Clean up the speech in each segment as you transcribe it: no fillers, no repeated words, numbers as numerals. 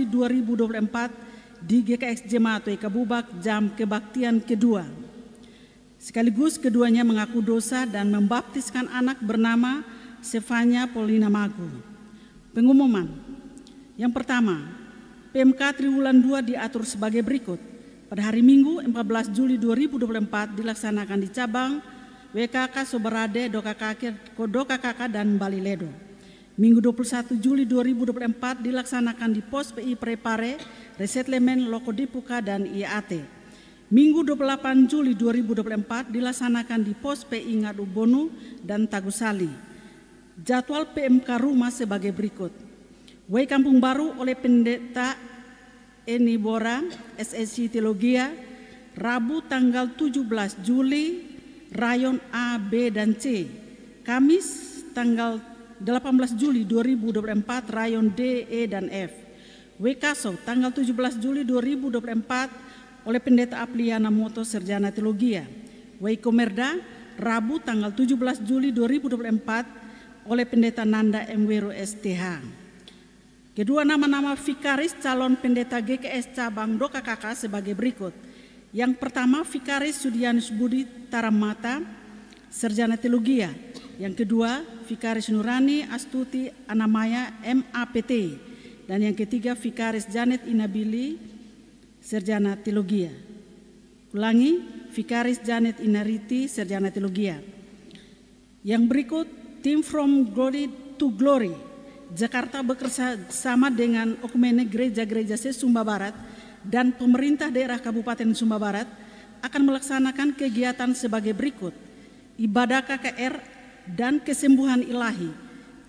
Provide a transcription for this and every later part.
Juli 2024 di GKS Jemaat Weka Bubak jam kebaktian kedua. Sekaligus keduanya mengaku dosa dan membaptiskan anak bernama Stefania Paulina Magu. Pengumuman. Yang pertama, PMK Triwulan 2 diatur sebagai berikut. Pada hari Minggu 14 Juli 2024 dilaksanakan di cabang WKK Soberade, Dokakaka dan Baliledo. Minggu 21 Juli 2024 dilaksanakan di Pos PI Prepare, Resettlement Lokodipuka dan IAT. Minggu 28 Juli 2024 dilaksanakan di Pos PI Ngadubonu dan Tagusali. Jadwal PMK rumah sebagai berikut. Way Kampung Baru oleh Pendeta Eni Bora, SSC Teologia, Rabu tanggal 17 Juli, Rayon A, B, dan C. Kamis tanggal 18 Juli 2024, Rayon D, E, dan F. Wekaso tanggal 17 Juli 2024 oleh Pendeta Apliana Moto, Sarjana Teologia. Weikomerda, Rabu tanggal 17 Juli 2024 oleh Pendeta Nanda M. Wero, STH. Kedua nama-nama vikaris calon pendeta GKS cabang Dokakaka sebagai berikut. Yang pertama, Vikaris Sudianus Budi Taramata, Sarjana Teologia. Yang kedua, Vikaris Nurani Astuti Anamaya, MAPT. Dan yang ketiga, Vikaris Janet Inabili, Sarjana Teologia. Ulangi, Vikaris Janet Inariti, Sarjana Teologia. Yang berikut, Tim From Glory to Glory, Jakarta bekerja sama dengan Okumene Gereja-Gereja se-Sumba Barat dan pemerintah daerah Kabupaten Sumba Barat akan melaksanakan kegiatan sebagai berikut. Ibadah KKR dan kesembuhan ilahi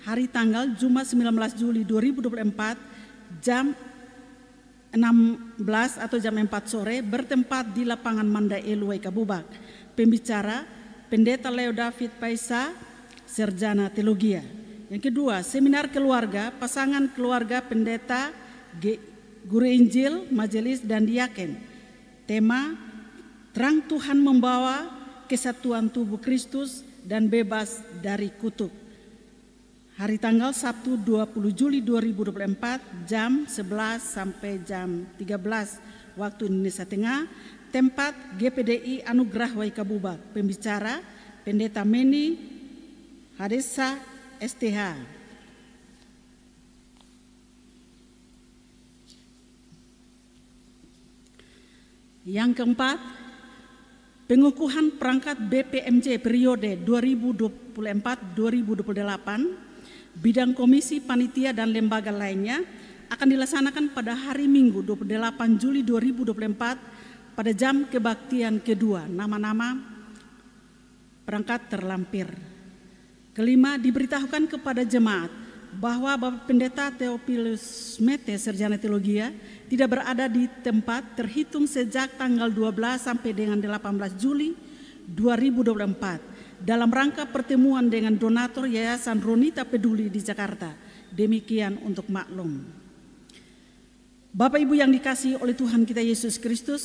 hari tanggal Jumat 19 Juli 2024 jam 16 atau jam 4 sore bertempat di lapangan Manda Elu Weka Bubak. Pembicara Pendeta Leo David Paisa, Sarjana Teologia. Yang kedua, seminar keluarga, pasangan keluarga pendeta Guru Injil, Majelis, dan Diaken. Tema, terang Tuhan membawa kesatuan tubuh Kristus dan bebas dari kutuk. Hari tanggal Sabtu 20 Juli 2024 jam 11 sampai jam 13 waktu Indonesia Tengah. Tempat GPDI Anugerah Weka Bubak. Pembicara Pendeta Meni Hadesa, STH. Yang keempat, pengukuhan perangkat BPMJ periode 2024-2028, bidang komisi, panitia, dan lembaga lainnya akan dilaksanakan pada hari Minggu 28 Juli 2024 pada jam kebaktian kedua. Nama-nama perangkat terlampir. Kelima, diberitahukan kepada jemaat bahwa Bapak Pendeta Theophilus Mete, Sarjana Teologia, tidak berada di tempat terhitung sejak tanggal 12 sampai dengan 18 Juli 2024 dalam rangka pertemuan dengan donatur Yayasan Ronita Peduli di Jakarta. Demikian untuk maklum. Bapak Ibu yang dikasihi oleh Tuhan kita Yesus Kristus,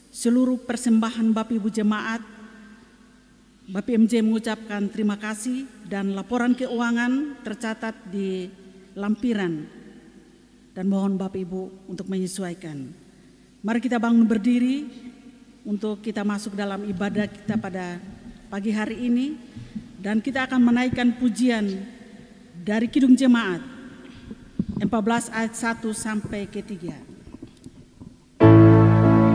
seluruh persembahan Bapak Ibu jemaat, BPMJ mengucapkan terima kasih dan laporan keuangan tercatat di lampiran. Dan mohon Bapak Ibu untuk menyesuaikan. Mari kita bangun berdiri untuk kita masuk dalam ibadah kita pada pagi hari ini. Dan kita akan menaikkan pujian dari Kidung Jemaat 14 ayat 1 sampai ke 3. Muliakan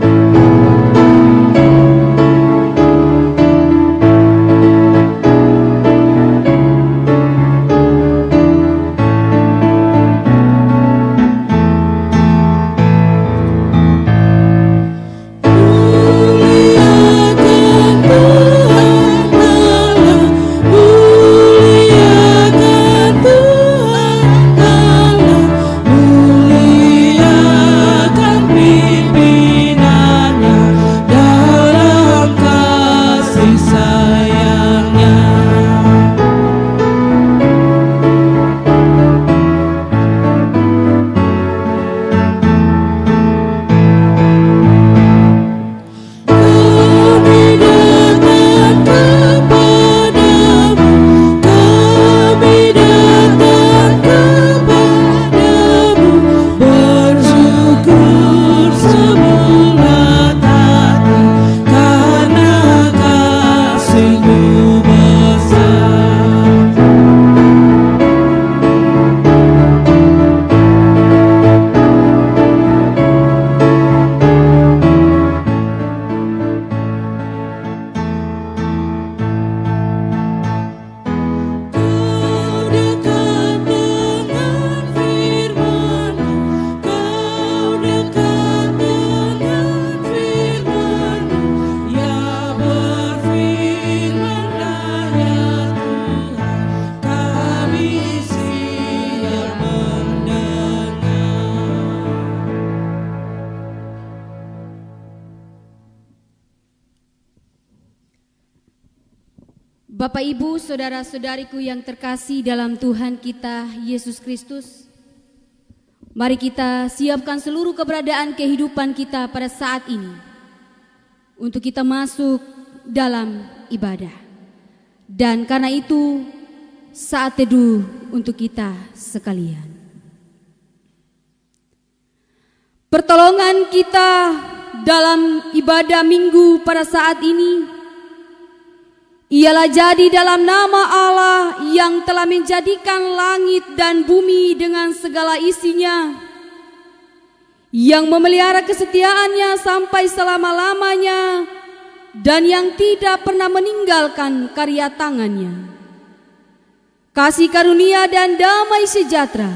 Bapak, Ibu, saudara-saudariku yang terkasih dalam Tuhan kita Yesus Kristus, mari kita siapkan seluruh keberadaan kehidupan kita pada saat ini untuk kita masuk dalam ibadah. Dan karena itu saat teduh untuk kita sekalian. Pertolongan kita dalam ibadah minggu pada saat ini ialah jadi dalam nama Allah yang telah menjadikan langit dan bumi dengan segala isinya, yang memelihara kesetiaannya sampai selama-lamanya, dan yang tidak pernah meninggalkan karya tangannya. Kasih karunia dan damai sejahtera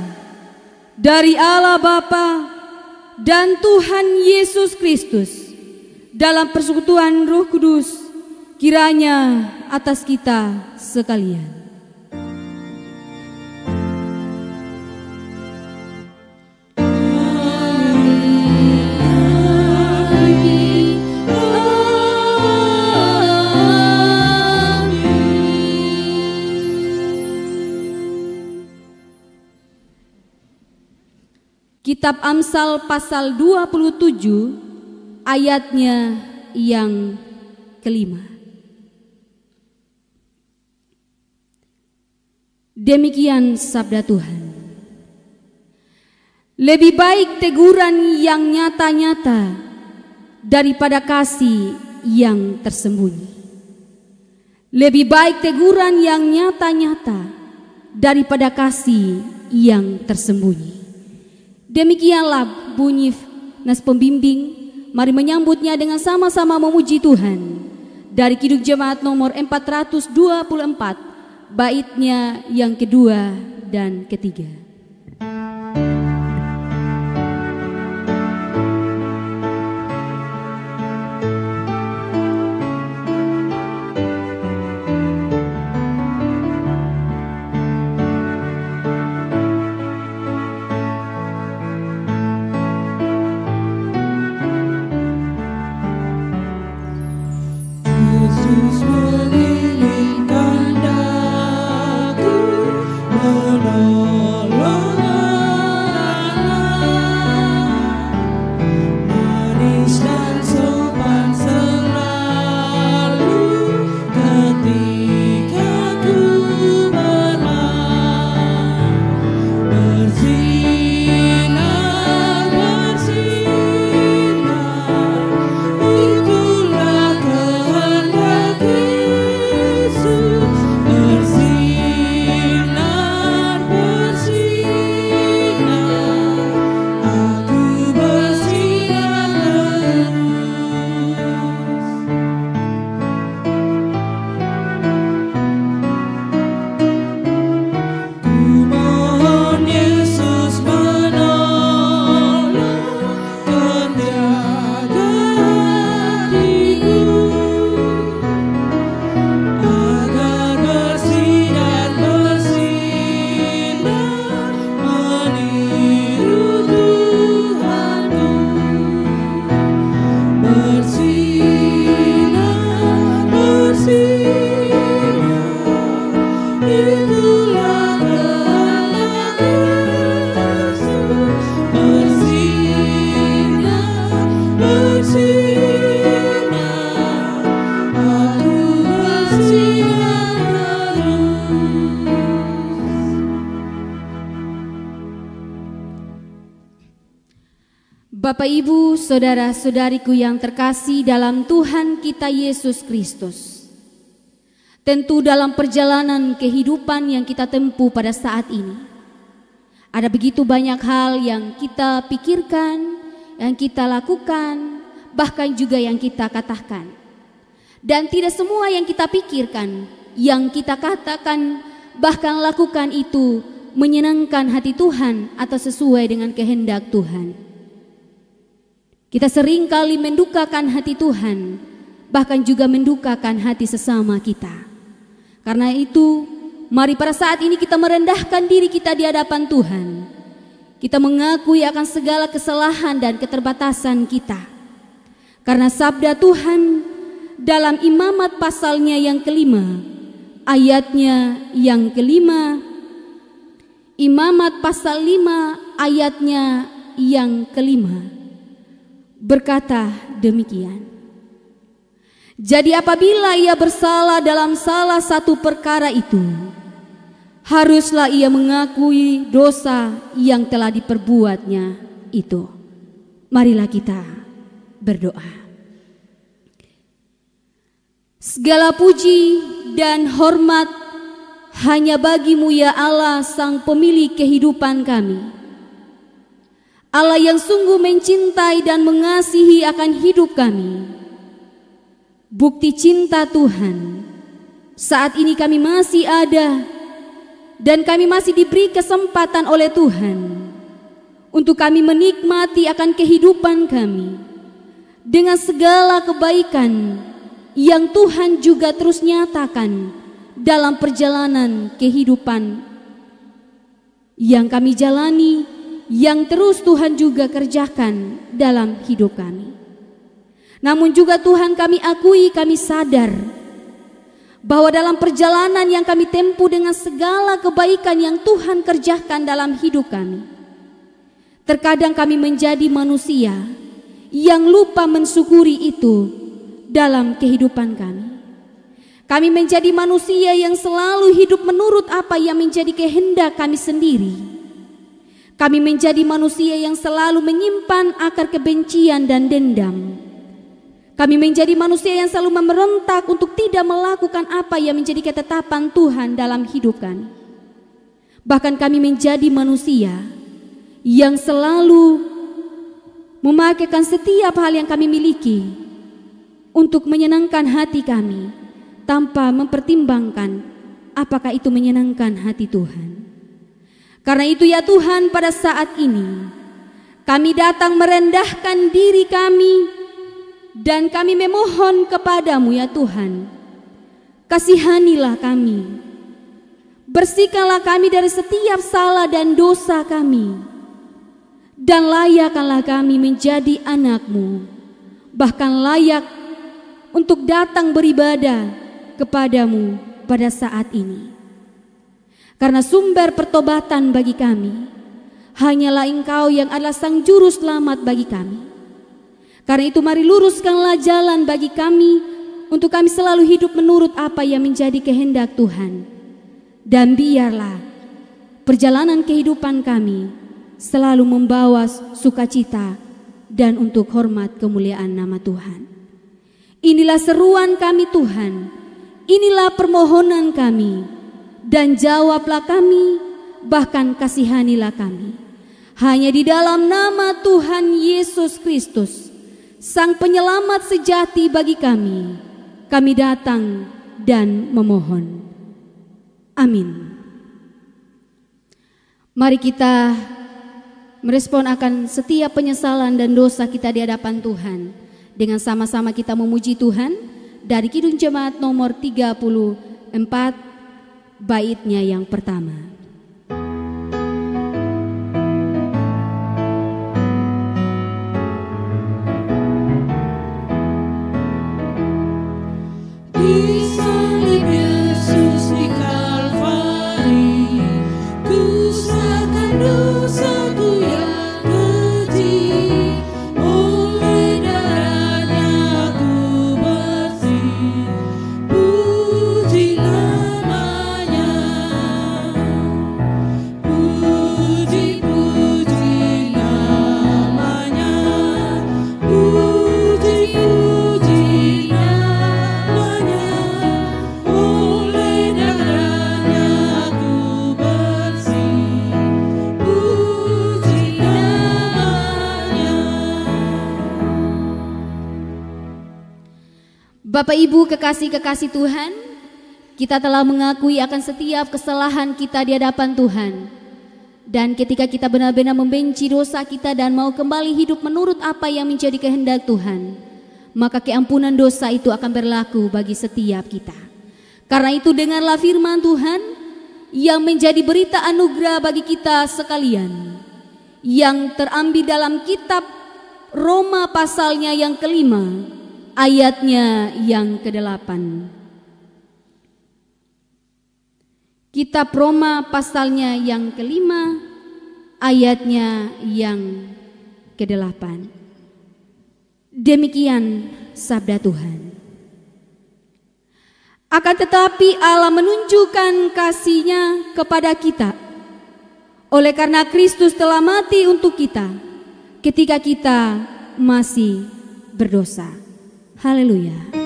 dari Allah Bapa dan Tuhan Yesus Kristus dalam persekutuan Roh Kudus kiranya atas kita sekalian. Kitab Amsal pasal 27 ayatnya yang kelima. Demikian sabda Tuhan. Lebih baik teguran yang nyata-nyata daripada kasih yang tersembunyi. Lebih baik teguran yang nyata-nyata daripada kasih yang tersembunyi. Demikianlah bunyi nas pembimbing. Mari menyambutnya dengan sama-sama memuji Tuhan. Dari Kidung Jemaat nomor 424, baitnya yang kedua dan ketiga. Bapak, Ibu, saudara-saudariku yang terkasih dalam Tuhan kita Yesus Kristus. Tentu dalam perjalanan kehidupan yang kita tempuh pada saat ini, ada begitu banyak hal yang kita pikirkan, yang kita lakukan, bahkan juga yang kita katakan. Dan tidak semua yang kita pikirkan, yang kita katakan, bahkan lakukan itu menyenangkan hati Tuhan atau sesuai dengan kehendak Tuhan. Kita seringkali mendukakan hati Tuhan, bahkan juga mendukakan hati sesama kita. Karena itu, mari pada saat ini kita merendahkan diri kita di hadapan Tuhan. Kita mengakui akan segala kesalahan dan keterbatasan kita. Karena sabda Tuhan dalam Imamat pasalnya yang kelima, ayatnya yang kelima, Imamat pasal 5 ayatnya yang kelima, berkata demikian. Jadi apabila ia bersalah dalam salah satu perkara itu, haruslah ia mengakui dosa yang telah diperbuatnya itu. Marilah kita berdoa. Segala puji dan hormat hanya bagi-Mu ya Allah, Sang Pemilik kehidupan kami. Allah yang sungguh mencintai dan mengasihi akan hidup kami. Bukti cinta Tuhan, saat ini kami masih ada dan kami masih diberi kesempatan oleh Tuhan untuk kami menikmati akan kehidupan kami dengan segala kebaikan yang Tuhan juga terus nyatakan dalam perjalanan kehidupan yang kami jalani, yang terus Tuhan juga kerjakan dalam hidup kami. Namun juga Tuhan, kami akui, kami sadar bahwa dalam perjalanan yang kami tempuh dengan segala kebaikan yang Tuhan kerjakan dalam hidup kami, terkadang kami menjadi manusia yang lupa mensyukuri itu dalam kehidupan kami. Kami menjadi manusia yang selalu hidup menurut apa yang menjadi kehendak kami sendiri. Kami menjadi manusia yang selalu menyimpan akar kebencian dan dendam. Kami menjadi manusia yang selalu memberontak untuk tidak melakukan apa yang menjadi ketetapan Tuhan dalam hidup kami. Bahkan kami menjadi manusia yang selalu memakaikan setiap hal yang kami miliki untuk menyenangkan hati kami, tanpa mempertimbangkan apakah itu menyenangkan hati Tuhan. Karena itu ya Tuhan, pada saat ini kami datang merendahkan diri kami dan kami memohon kepadamu ya Tuhan, kasihanilah kami, bersihkanlah kami dari setiap salah dan dosa kami, dan layakkanlah kami menjadi anak-Mu, bahkan layak untuk datang beribadah kepadamu pada saat ini. Karena sumber pertobatan bagi kami hanyalah Engkau yang adalah Sang Juru Selamat bagi kami. Karena itu mari luruskanlah jalan bagi kami untuk kami selalu hidup menurut apa yang menjadi kehendak Tuhan. Dan biarlah perjalanan kehidupan kami selalu membawa sukacita dan untuk hormat kemuliaan nama Tuhan. Inilah seruan kami Tuhan, inilah permohonan kami, dan jawablah kami, bahkan kasihanilah kami. Hanya di dalam nama Tuhan Yesus Kristus, Sang Penyelamat sejati bagi kami datang dan memohon. Amin. Mari kita merespon akan setiap penyesalan dan dosa kita di hadapan Tuhan, dengan sama-sama kita memuji Tuhan dari Kidung Jemaat nomor 34, baitnya yang pertama. Bapak Ibu kekasih-kekasih Tuhan, kita telah mengakui akan setiap kesalahan kita di hadapan Tuhan. Dan ketika kita benar-benar membenci dosa kita dan mau kembali hidup menurut apa yang menjadi kehendak Tuhan, maka keampunan dosa itu akan berlaku bagi setiap kita. Karena itu dengarlah firman Tuhan yang menjadi berita anugerah bagi kita sekalian, yang terambil dalam kitab Roma pasalnya yang kelima, ayatnya yang ke-8. Kitab Roma pasalnya yang kelima, ayatnya yang ke-8. Demikian sabda Tuhan. Akan tetapi Allah menunjukkan kasih-Nya kepada kita, oleh karena Kristus telah mati untuk kita ketika kita masih berdosa. Haleluya.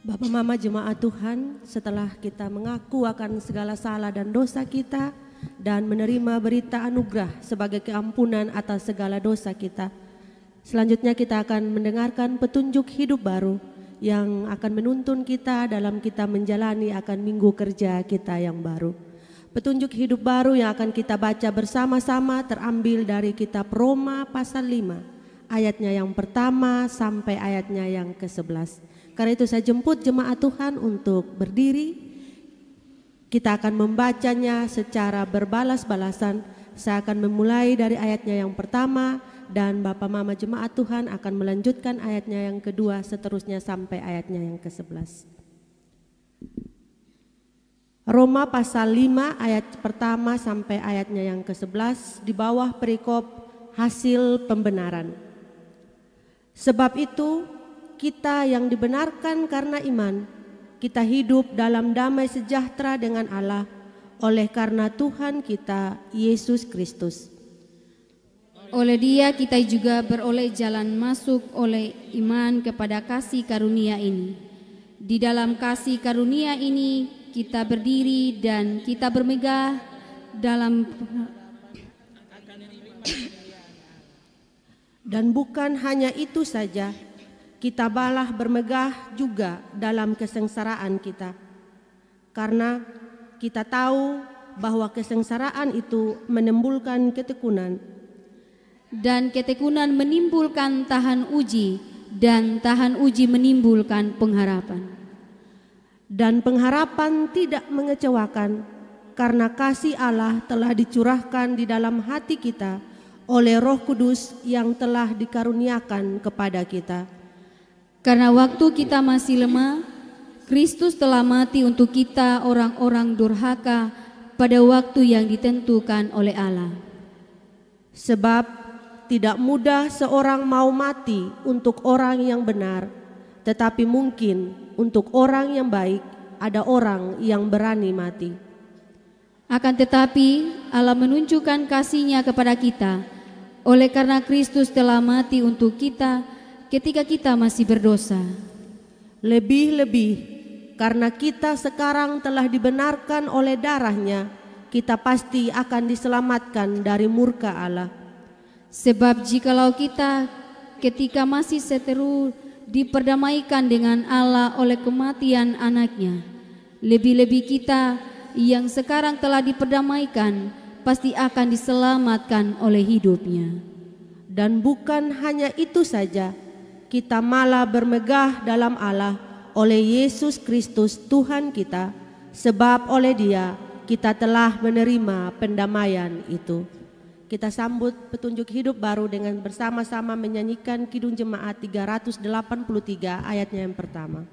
Bapak Mama jemaat Tuhan, setelah kita mengaku akan segala salah dan dosa kita dan menerima berita anugerah sebagai keampunan atas segala dosa kita, selanjutnya kita akan mendengarkan petunjuk hidup baru yang akan menuntun kita dalam kita menjalani akan minggu kerja kita yang baru. Petunjuk hidup baru yang akan kita baca bersama-sama terambil dari kitab Roma pasal 5, ayatnya yang pertama sampai ayatnya yang ke-11. Karena itu saya jemput jemaat Tuhan untuk berdiri. Kita akan membacanya secara berbalas-balasan. Saya akan memulai dari ayatnya yang pertama dan Bapak Mama jemaat Tuhan akan melanjutkan ayatnya yang kedua seterusnya sampai ayatnya yang ke-11. Roma pasal 5 ayat pertama sampai ayatnya yang ke-11 di bawah perikop hasil pembenaran. Sebab itu kita yang dibenarkan karena iman, kita hidup dalam damai sejahtera dengan Allah oleh karena Tuhan kita Yesus Kristus. Oleh Dia kita juga beroleh jalan masuk oleh iman kepada kasih karunia ini. Di dalam kasih karunia ini kita berdiri dan kita bermegah dalam dan bukan hanya itu saja, kita malah bermegah juga dalam kesengsaraan kita. Karena kita tahu bahwa kesengsaraan itu menimbulkan ketekunan. Dan ketekunan menimbulkan tahan uji, dan tahan uji menimbulkan pengharapan. Dan pengharapan tidak mengecewakan, karena kasih Allah telah dicurahkan di dalam hati kita oleh Roh Kudus yang telah dikaruniakan kepada kita. Karena waktu kita masih lemah, Kristus telah mati untuk kita orang-orang durhaka pada waktu yang ditentukan oleh Allah. Sebab tidak mudah seorang mau mati untuk orang yang benar, tetapi mungkin untuk orang yang baik ada orang yang berani mati. Akan tetapi Allah menunjukkan kasih-Nya kepada kita, oleh karena Kristus telah mati untuk kita ketika kita masih berdosa. Lebih-lebih karena kita sekarang telah dibenarkan oleh darah-Nya, kita pasti akan diselamatkan dari murka Allah. Sebab jikalau kita ketika masih seteru diperdamaikan dengan Allah oleh kematian anak-Nya, lebih-lebih kita yang sekarang telah diperdamaikan pasti akan diselamatkan oleh hidup-Nya. Dan bukan hanya itu saja, kita malah bermegah dalam Allah oleh Yesus Kristus Tuhan kita, sebab oleh Dia kita telah menerima pendamaian itu. Kita sambut petunjuk hidup baru dengan bersama-sama menyanyikan Kidung Jemaat 383 ayatnya yang pertama.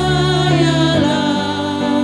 Percayalah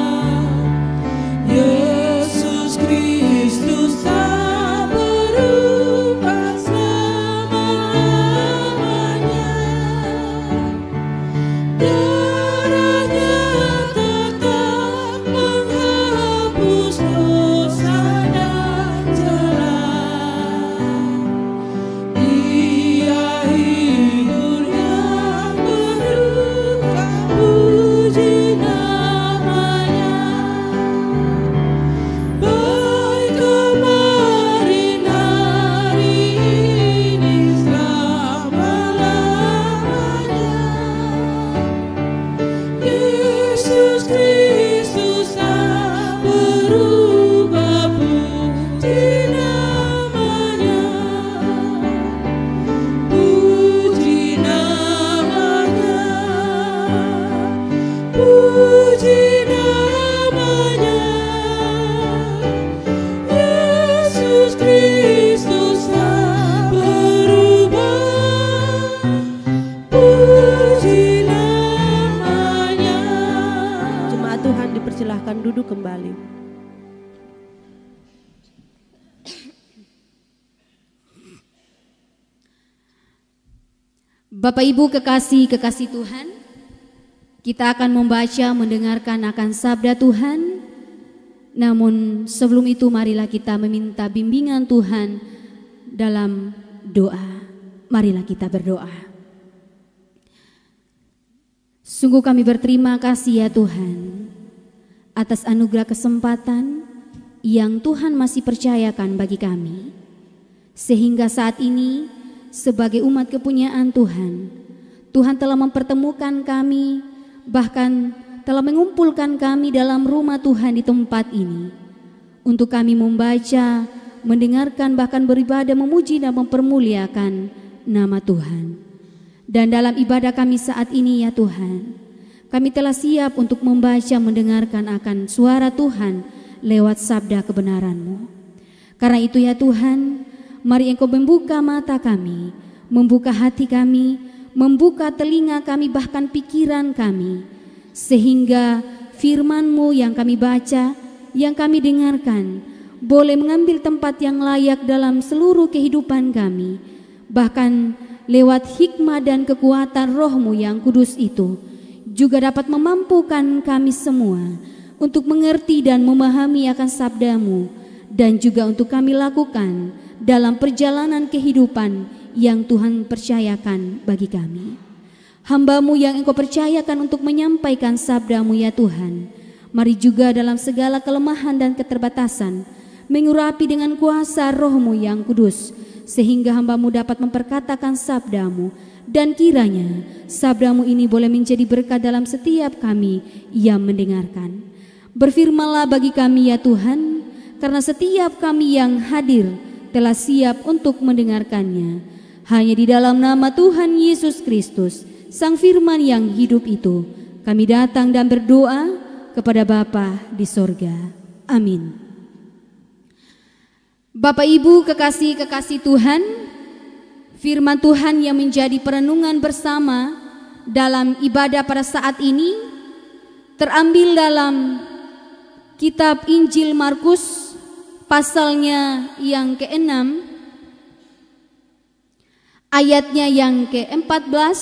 Bapak Ibu kekasih Tuhan, kita akan membaca mendengarkan akan sabda Tuhan. Namun sebelum itu marilah kita meminta bimbingan Tuhan dalam doa. Marilah kita berdoa. Sungguh kami berterima kasih ya Tuhan atas anugerah kesempatan yang Tuhan masih percayakan bagi kami. Sehingga saat ini sebagai umat kepunyaan Tuhan, Tuhan telah mempertemukan kami, bahkan telah mengumpulkan kami dalam rumah Tuhan di tempat ini untuk kami membaca, mendengarkan, bahkan beribadah, memuji dan mempermuliakan nama Tuhan. Dan dalam ibadah kami saat ini ya Tuhan, kami telah siap untuk membaca, mendengarkan akan suara Tuhan lewat sabda kebenaran-Mu. Karena itu ya Tuhan, mari Engkau membuka mata kami, membuka hati kami, membuka telinga kami, bahkan pikiran kami, sehingga firman-Mu yang kami baca, yang kami dengarkan, boleh mengambil tempat yang layak dalam seluruh kehidupan kami. Bahkan lewat hikmah dan kekuatan Roh-Mu yang kudus itu, juga dapat memampukan kami semua untuk mengerti dan memahami akan sabda-Mu, dan juga untuk kami lakukan dalam perjalanan kehidupan yang Tuhan percayakan bagi kami. Hamba-Mu yang Engkau percayakan untuk menyampaikan sabda-Mu ya Tuhan, mari juga dalam segala kelemahan dan keterbatasan mengurapi dengan kuasa Roh-Mu yang kudus, sehingga hamba-Mu dapat memperkatakan sabda-Mu, dan kiranya sabda-Mu ini boleh menjadi berkat dalam setiap kami yang mendengarkan. Berfirmanlah bagi kami ya Tuhan, karena setiap kami yang hadir telah siap untuk mendengarkannya. Hanya di dalam nama Tuhan Yesus Kristus, Sang Firman yang hidup itu, kami datang dan berdoa kepada Bapa di sorga. Amin. Bapak Ibu kekasih Tuhan, firman Tuhan yang menjadi perenungan bersama dalam ibadah pada saat ini terambil dalam kitab Injil Markus pasalnya yang ke-6, ayatnya yang ke-14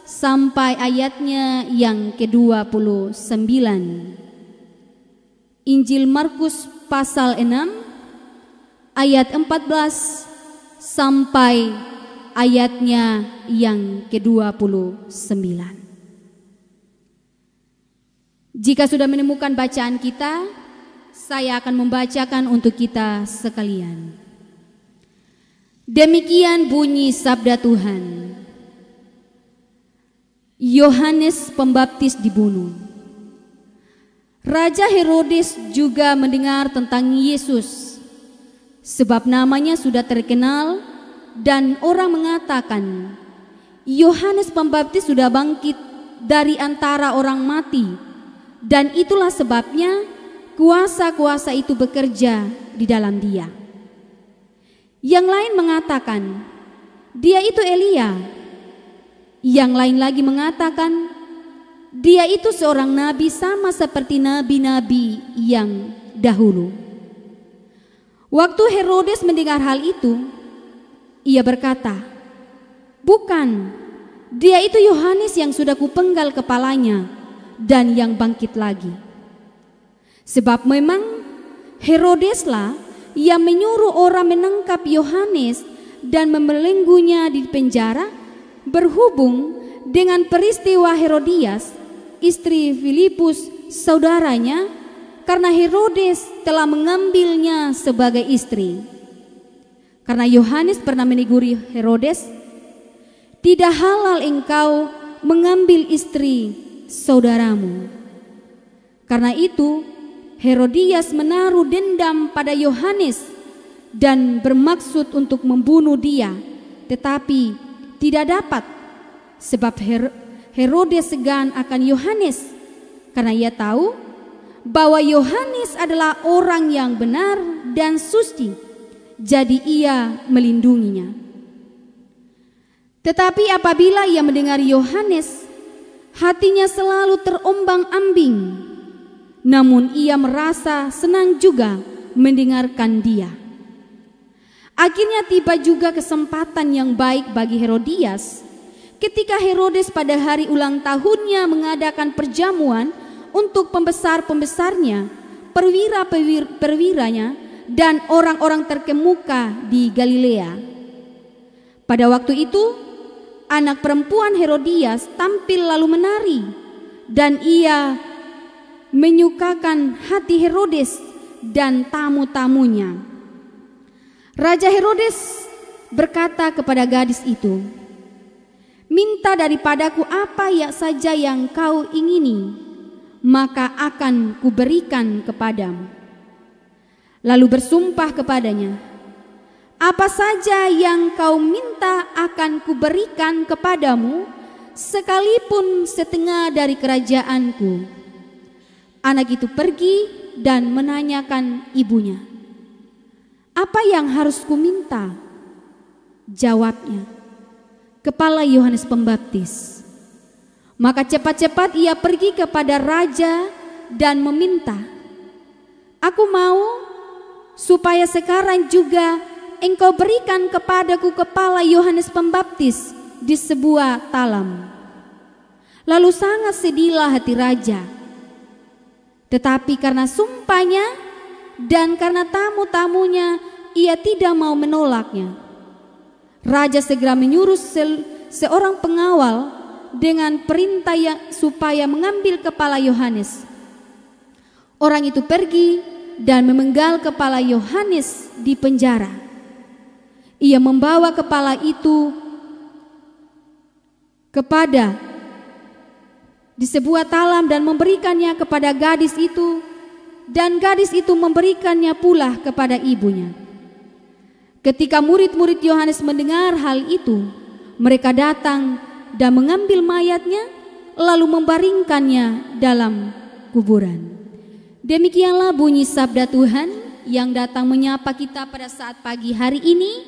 sampai ayatnya yang ke-29. Injil Markus pasal 6 ayat 14 sampai ayatnya yang ke-29. Jika sudah menemukan bacaan kita, saya akan membacakan untuk kita sekalian. Demikian bunyi sabda Tuhan. Yohanes Pembaptis dibunuh. Raja Herodes juga mendengar tentang Yesus, sebab namanya sudah terkenal, dan orang mengatakan, Yohanes Pembaptis sudah bangkit dari antara orang mati, dan itulah sebabnya kuasa-kuasa itu bekerja di dalam dia. Yang lain mengatakan, dia itu Elia. Yang lain lagi mengatakan, dia itu seorang nabi sama seperti nabi-nabi yang dahulu. Waktu Herodes mendengar hal itu, ia berkata, bukan, dia itu Yohanes yang sudah kupenggal kepalanya dan yang bangkit lagi. Sebab memang Herodeslah yang menyuruh orang menangkap Yohanes dan membelenggunya di penjara, berhubung dengan peristiwa Herodias, istri Filipus saudaranya, karena Herodes telah mengambilnya sebagai istri. Karena Yohanes pernah meneguri Herodes, tidak halal engkau mengambil istri saudaramu. Karena itu Herodias menaruh dendam pada Yohanes dan bermaksud untuk membunuh dia, tetapi tidak dapat, sebab Herodes segan akan Yohanes, karena ia tahu bahwa Yohanes adalah orang yang benar dan suci, jadi ia melindunginya. Tetapi apabila ia mendengar Yohanes, hatinya selalu terombang-ambing, namun ia merasa senang juga mendengarkan dia. Akhirnya tiba juga kesempatan yang baik bagi Herodias ketika Herodes pada hari ulang tahunnya mengadakan perjamuan untuk pembesar-pembesarnya, perwira-perwiranya, dan orang-orang terkemuka di Galilea. Pada waktu itu, anak perempuan Herodias tampil lalu menari, dan ia menyukakan hati Herodes dan tamu-tamunya. Raja Herodes berkata kepada gadis itu, "Minta daripadaku apa saja yang kau ingini, maka akan kuberikan kepadamu." Lalu bersumpah kepadanya, "Apa saja yang kau minta akan kuberikan kepadamu, sekalipun setengah dari kerajaanku." Anak itu pergi dan menanyakan ibunya, "Apa yang harus kuminta?" Jawabnya, "Kepala Yohanes Pembaptis." Maka cepat-cepat ia pergi kepada raja dan meminta, "Aku mau supaya sekarang juga engkau berikan kepadaku kepala Yohanes Pembaptis di sebuah talam." Lalu sangat sedihlah hati raja. Tetapi karena sumpahnya dan karena tamu-tamunya, ia tidak mau menolaknya. Raja segera menyuruh seorang pengawal dengan perintah supaya mengambil kepala Yohanes. Orang itu pergi dan memenggal kepala Yohanes di penjara. Ia membawa kepala itu di sebuah talam dan memberikannya kepada gadis itu, dan gadis itu memberikannya pula kepada ibunya. Ketika murid-murid Yohanes mendengar hal itu, mereka datang dan mengambil mayatnya lalu membaringkannya dalam kuburan. Demikianlah bunyi sabda Tuhan yang datang menyapa kita pada saat pagi hari ini.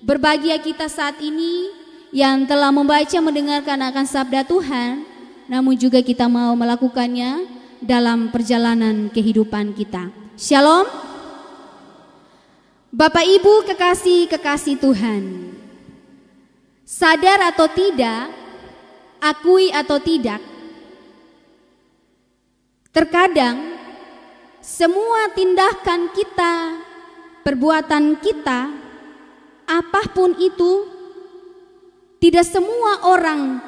Berbahagia kita saat ini yang telah membaca mendengarkan akan sabda Tuhan, namun juga kita mau melakukannya dalam perjalanan kehidupan kita. Shalom. Bapak Ibu kekasih-kekasih Tuhan, sadar atau tidak, akui atau tidak, terkadang semua tindakan kita, perbuatan kita, apapun itu, tidak semua orang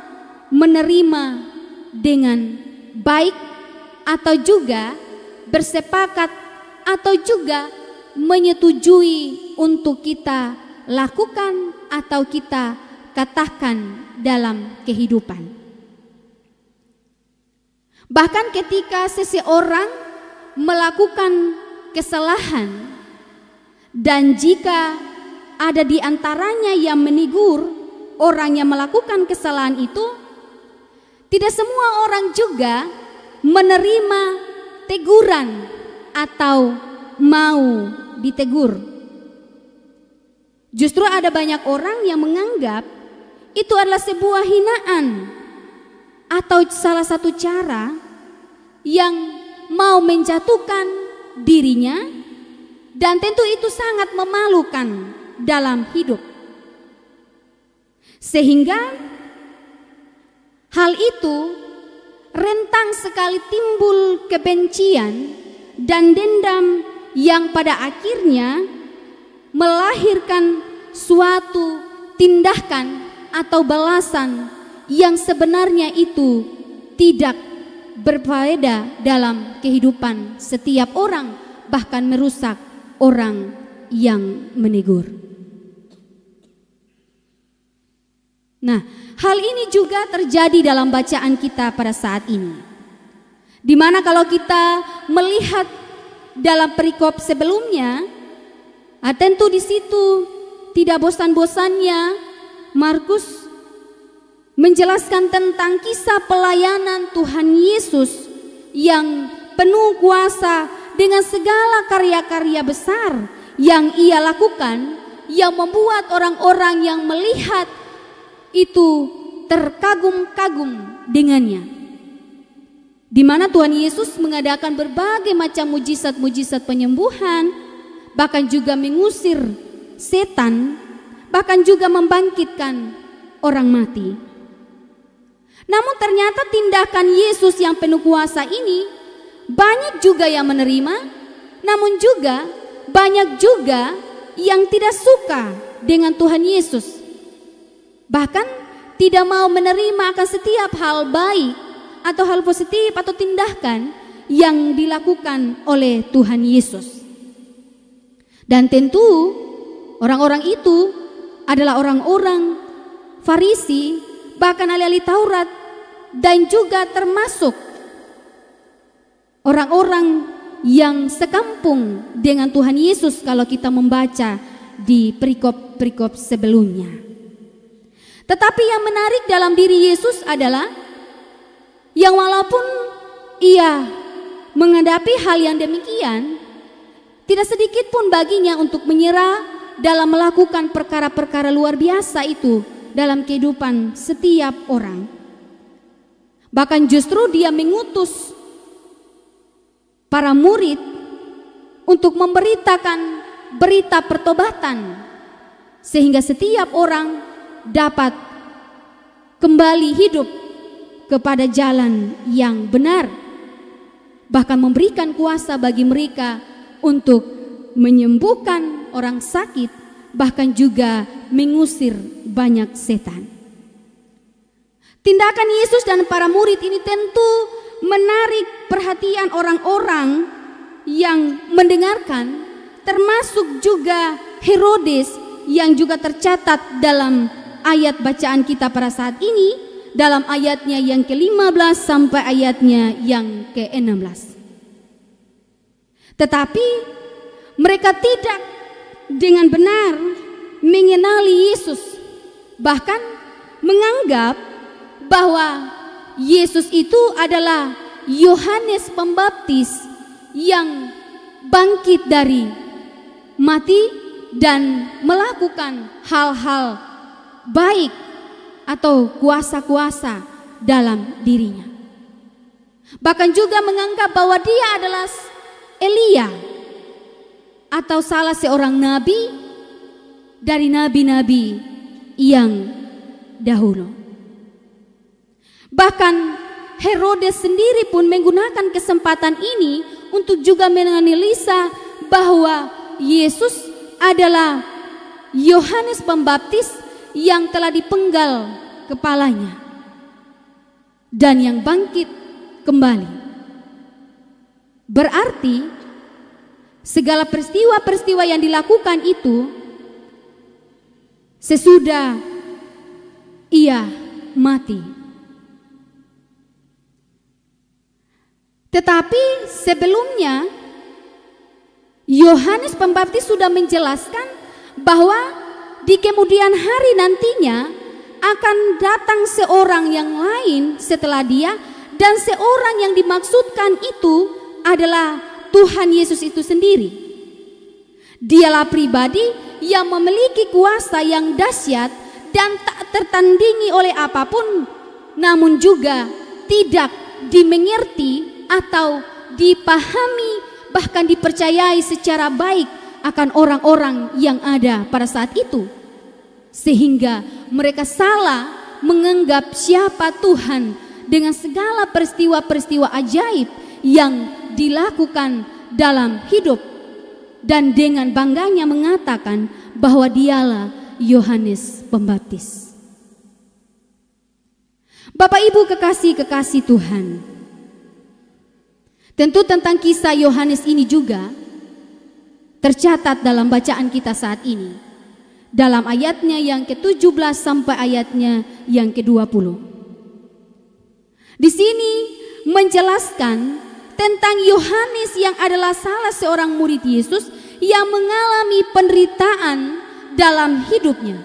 menerima dengan baik atau juga bersepakat atau juga menyetujui untuk kita lakukan atau kita katakan dalam kehidupan. Bahkan ketika seseorang melakukan kesalahan dan jika ada di antaranya yang menegur orang yang melakukan kesalahan itu, tidak semua orang juga menerima teguran atau mau ditegur. Justru ada banyak orang yang menganggap itu adalah sebuah hinaan atau salah satu cara yang mau menjatuhkan dirinya, dan tentu itu sangat memalukan dalam hidup. Sehingga hal itu rentan sekali timbul kebencian dan dendam yang pada akhirnya melahirkan suatu tindakan atau balasan yang sebenarnya itu tidak berfaedah dalam kehidupan setiap orang, bahkan merusak orang yang menegur. Nah, hal ini juga terjadi dalam bacaan kita pada saat ini, di mana kalau kita melihat dalam perikop sebelumnya, tentu di situ tidak bosan-bosannya Markus menjelaskan tentang kisah pelayanan Tuhan Yesus yang penuh kuasa dengan segala karya-karya besar yang ia lakukan, yang membuat orang-orang yang melihat itu terkagum-kagum dengannya. Di mana Tuhan Yesus mengadakan berbagai macam mujizat-mujizat penyembuhan, bahkan juga mengusir setan, bahkan juga membangkitkan orang mati. Namun ternyata tindakan Yesus yang penuh kuasa ini banyak juga yang menerima, namun juga banyak juga yang tidak suka dengan Tuhan Yesus. Bahkan tidak mau menerima akan setiap hal baik atau hal positif atau tindakan yang dilakukan oleh Tuhan Yesus. Dan tentu orang-orang itu adalah orang-orang Farisi, bahkan ahli-ahli Taurat, dan juga termasuk orang-orang yang sekampung dengan Tuhan Yesus kalau kita membaca di perikop-perikop sebelumnya. Tetapi yang menarik dalam diri Yesus adalah yang walaupun ia menghadapi hal yang demikian, tidak sedikit pun baginya untuk menyerah dalam melakukan perkara-perkara luar biasa itu dalam kehidupan setiap orang. Bahkan justru dia mengutus para murid untuk memberitakan berita pertobatan, sehingga setiap orang dapat kembali hidup kepada jalan yang benar. Bahkan memberikan kuasa bagi mereka untuk menyembuhkan orang sakit, bahkan juga mengusir banyak setan. Tindakan Yesus dan para murid ini tentu menarik perhatian orang-orang yang mendengarkan, termasuk juga Herodes yang juga tercatat dalam ayat bacaan kita pada saat ini, dalam ayatnya yang ke-15 sampai ayatnya yang ke-16. Tetapi mereka tidak dengan benar mengenali Yesus, bahkan menganggap bahwa Yesus itu adalah Yohanes Pembaptis yang bangkit dari mati dan melakukan hal-hal baik atau kuasa-kuasa dalam dirinya. Bahkan juga menganggap bahwa dia adalah Elia atau salah seorang nabi dari nabi-nabi yang dahulu. Bahkan Herodes sendiri pun menggunakan kesempatan ini untuk juga menganalisa bahwa Yesus adalah Yohanes Pembaptis yang telah dipenggal kepalanya dan yang bangkit kembali. Berarti segala peristiwa-peristiwa yang dilakukan itu sesudah ia mati. Tetapi sebelumnya Yohanes Pembaptis sudah menjelaskan bahwa di kemudian hari nantinya akan datang seorang yang lain setelah dia, dan seorang yang dimaksudkan itu adalah Tuhan Yesus itu sendiri. Dialah pribadi yang memiliki kuasa yang dahsyat dan tak tertandingi oleh apapun, namun juga tidak dimengerti atau dipahami, bahkan dipercayai secara baik akan orang-orang yang ada pada saat itu, sehingga mereka salah menganggap siapa Tuhan dengan segala peristiwa-peristiwa ajaib yang dilakukan dalam hidup, dan dengan bangganya mengatakan bahwa dialah Yohanes Pembaptis. Bapak Ibu kekasih-kekasih Tuhan, tentu tentang kisah Yohanes ini juga tercatat dalam bacaan kita saat ini, dalam ayatnya yang ke-17 sampai ayatnya yang ke-20. Di sini menjelaskan tentang Yohanes yang adalah salah seorang murid Yesus yang mengalami penderitaan dalam hidupnya.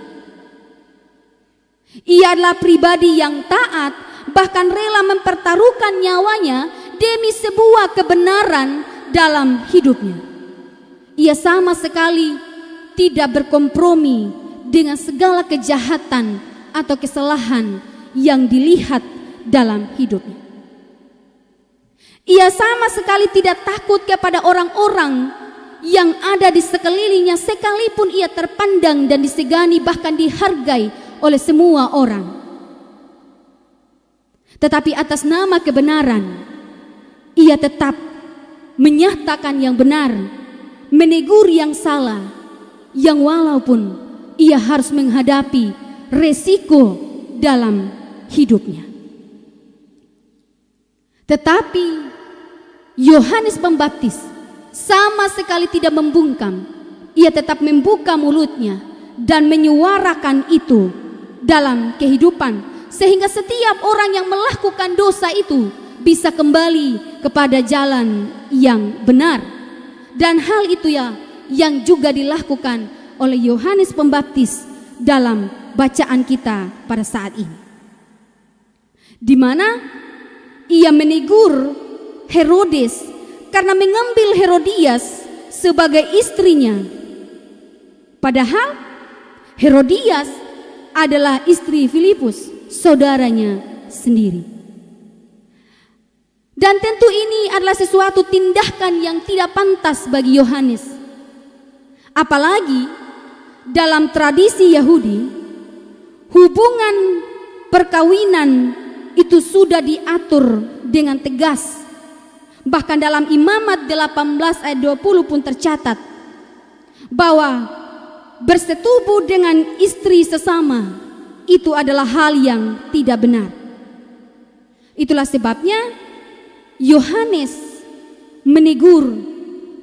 Ia adalah pribadi yang taat, bahkan rela mempertaruhkan nyawanya demi sebuah kebenaran dalam hidupnya. Ia sama sekali tidak berkompromi dengan segala kejahatan atau kesalahan yang dilihat dalam hidupnya. Ia sama sekali tidak takut kepada orang-orang yang ada di sekelilingnya, sekalipun ia terpandang dan disegani, bahkan dihargai oleh semua orang. Tetapi atas nama kebenaran, ia tetap menyatakan yang benar, menegur yang salah, yang walaupun ia harus menghadapi resiko dalam hidupnya. Tetapi Yohanes Pembaptis sama sekali tidak membungkam. Ia tetap membuka mulutnya dan menyuarakan itu dalam kehidupan, sehingga setiap orang yang melakukan dosa itu bisa kembali kepada jalan yang benar. Dan hal itu ya yang juga dilakukan oleh Yohanes Pembaptis dalam bacaan kita pada saat ini, di mana ia menegur Herodes karena mengambil Herodias sebagai istrinya. Padahal Herodias adalah istri Filipus, saudaranya sendiri. Dan tentu ini adalah sesuatu tindakan yang tidak pantas bagi Yohanes. Apalagi dalam tradisi Yahudi, hubungan perkawinan itu sudah diatur dengan tegas. Bahkan dalam Imamat 18 ayat 20 pun tercatat bahwa bersetubuh dengan istri sesama itu adalah hal yang tidak benar. Itulah sebabnya Yohanes menegur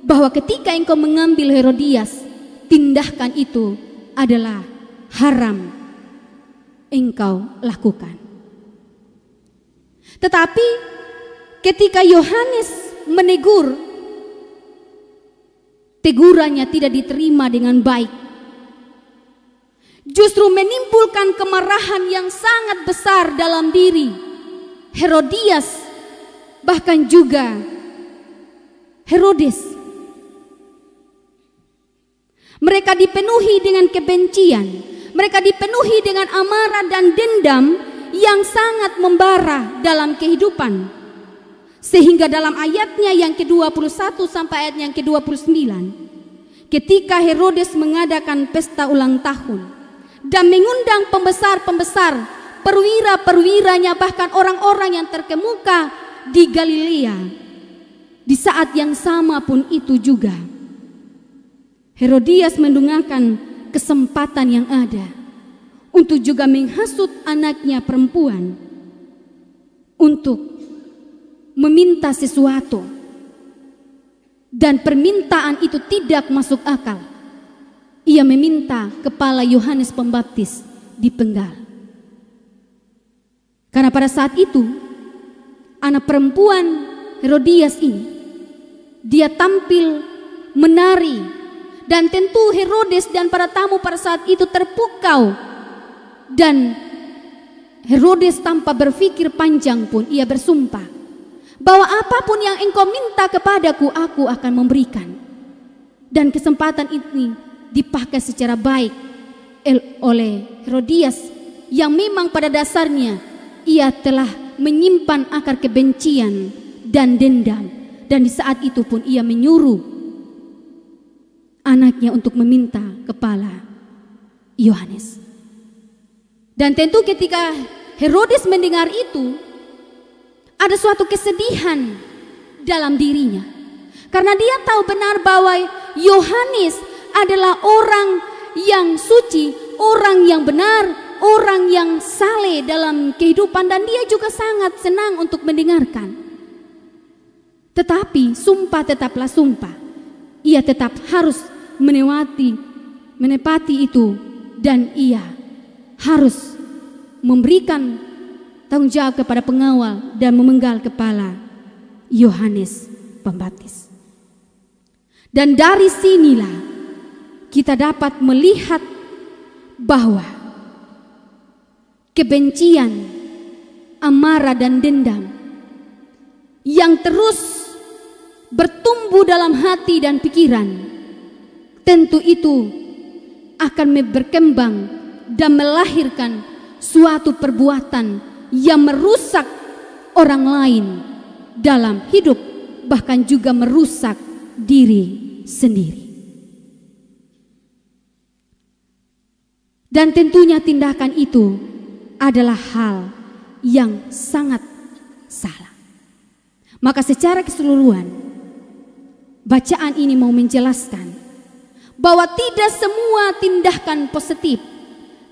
bahwa ketika engkau mengambil Herodias, tindakan itu adalah haram engkau lakukan. Tetapi ketika Yohanes menegur, tegurannya tidak diterima dengan baik. Justru menimbulkan kemarahan yang sangat besar dalam diri Herodias, bahkan juga Herodes. Mereka dipenuhi dengan kebencian, mereka dipenuhi dengan amarah dan dendam yang sangat membara dalam kehidupan. Sehingga dalam ayatnya yang ke-21 sampai ayat yang ke-29, ketika Herodes mengadakan pesta ulang tahun dan mengundang pembesar-pembesar, perwira-perwiranya, bahkan orang-orang yang terkemuka di Galilea, di saat yang sama pun itu juga Herodias menggunakan kesempatan yang ada untuk juga menghasut anaknya perempuan untuk meminta sesuatu, dan permintaan itu tidak masuk akal. Ia meminta kepala Yohanes Pembaptis dipenggal. Karena pada saat itu anak perempuan Herodias ini, dia tampil menari, dan tentu Herodes dan para tamu pada saat itu terpukau. Dan Herodes tanpa berpikir panjang pun ia bersumpah bahwa apapun yang engkau minta kepadaku, aku akan memberikan. Dan kesempatan ini dipakai secara baik oleh Herodias, yang memang pada dasarnya ia telah menyimpan akar kebencian dan dendam. Dan di saat itu pun ia menyuruh anaknya untuk meminta kepala Yohanes. Dan tentu ketika Herodes mendengar itu, ada suatu kesedihan dalam dirinya, karena dia tahu benar bahwa Yohanes adalah orang yang suci, orang yang benar, orang yang saleh dalam kehidupan, dan dia juga sangat senang untuk mendengarkan. Tetapi sumpah tetaplah sumpah. Ia tetap harus menepati itu, dan ia harus memberikan tanggung jawab kepada pengawal dan memenggal kepala Yohanes Pembaptis. Dan dari sinilah kita dapat melihat bahwa kebencian, amarah dan dendam yang terus bertumbuh dalam hati dan pikiran, tentu itu akan berkembang dan melahirkan suatu perbuatan yang merusak orang lain dalam hidup, bahkan juga merusak diri sendiri. Dan tentunya tindakan itu adalah hal yang sangat salah. Maka secara keseluruhan bacaan ini mau menjelaskan bahwa tidak semua tindakan positif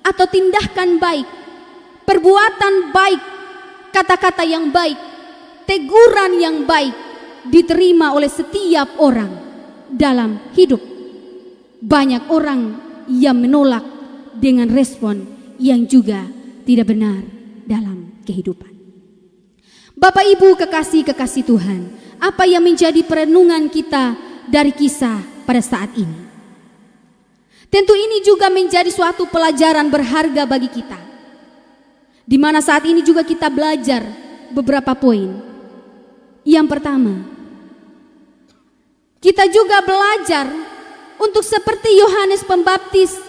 atau tindakan baik, perbuatan baik, kata-kata yang baik, teguran yang baik diterima oleh setiap orang dalam hidup. Banyak orang yang menolak dengan respon yang juga tidak benar dalam kehidupan. Bapak Ibu kekasih-kekasih Tuhan, apa yang menjadi perenungan kita dari kisah pada saat ini? Tentu ini juga menjadi suatu pelajaran berharga bagi kita, di mana saat ini juga kita belajar beberapa poin. Yang pertama, kita juga belajar untuk seperti Yohanes Pembaptis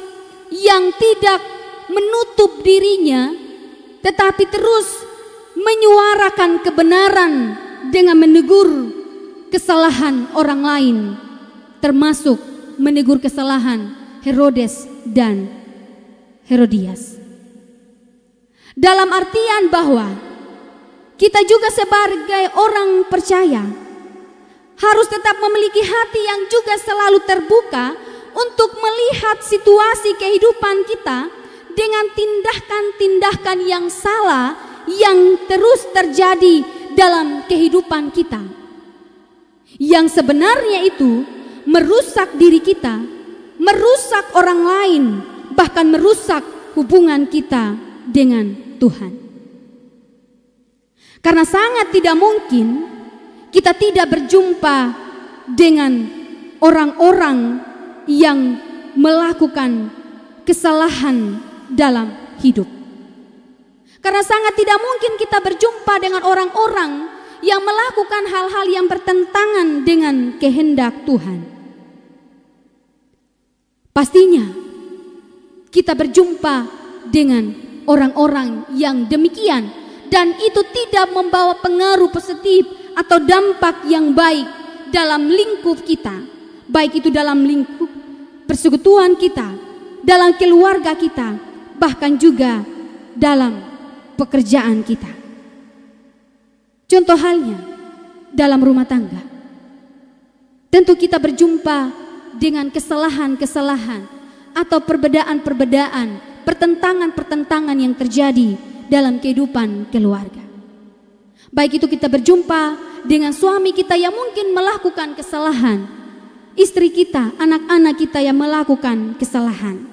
yang tidak menutup dirinya, tetapi terus menyuarakan kebenaran dengan menegur kesalahan orang lain, termasuk menegur kesalahan Herodes dan Herodias. Dalam artian bahwa kita juga sebagai orang percaya harus tetap memiliki hati yang juga selalu terbuka untuk melihat situasi kehidupan kita dengan tindakan-tindakan yang salah yang terus terjadi dalam kehidupan kita, yang sebenarnya itu merusak diri kita, merusak orang lain, bahkan merusak hubungan kita dengan Tuhan. Karena sangat tidak mungkin kita tidak berjumpa dengan orang-orang yang melakukan kesalahan dalam hidup. Karena sangat tidak mungkin kita berjumpa dengan orang-orang yang melakukan hal-hal yang bertentangan dengan kehendak Tuhan. Pastinya kita berjumpa dengan orang-orang yang demikian, dan itu tidak membawa pengaruh positif atau dampak yang baik dalam lingkup kita, baik itu dalam lingkup persekutuan kita, dalam keluarga kita, bahkan juga dalam pekerjaan kita. Contoh halnya dalam rumah tangga. Tentu kita berjumpa dengan kesalahan-kesalahan atau perbedaan-perbedaan, pertentangan-pertentangan yang terjadi dalam kehidupan keluarga. Baik itu kita berjumpa dengan suami kita yang mungkin melakukan kesalahan, istri kita, anak-anak kita yang melakukan kesalahan.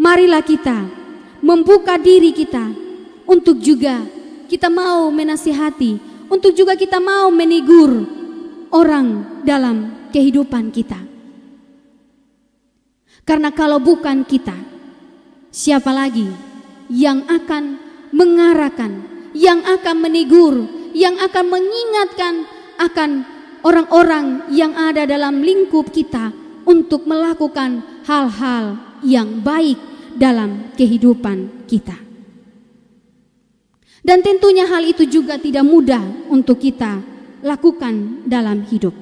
Marilah kita membuka diri kita untuk juga kita mau menasihati, untuk juga kita mau menegur orang dalam kehidupan kita. Karena kalau bukan kita, siapa lagi yang akan mengarahkan, yang akan menegur, yang akan mengingatkan akan orang-orang yang ada dalam lingkup kita untuk melakukan hal-hal yang baik dalam kehidupan kita. Dan tentunya hal itu juga tidak mudah untuk kita lakukan dalam hidup.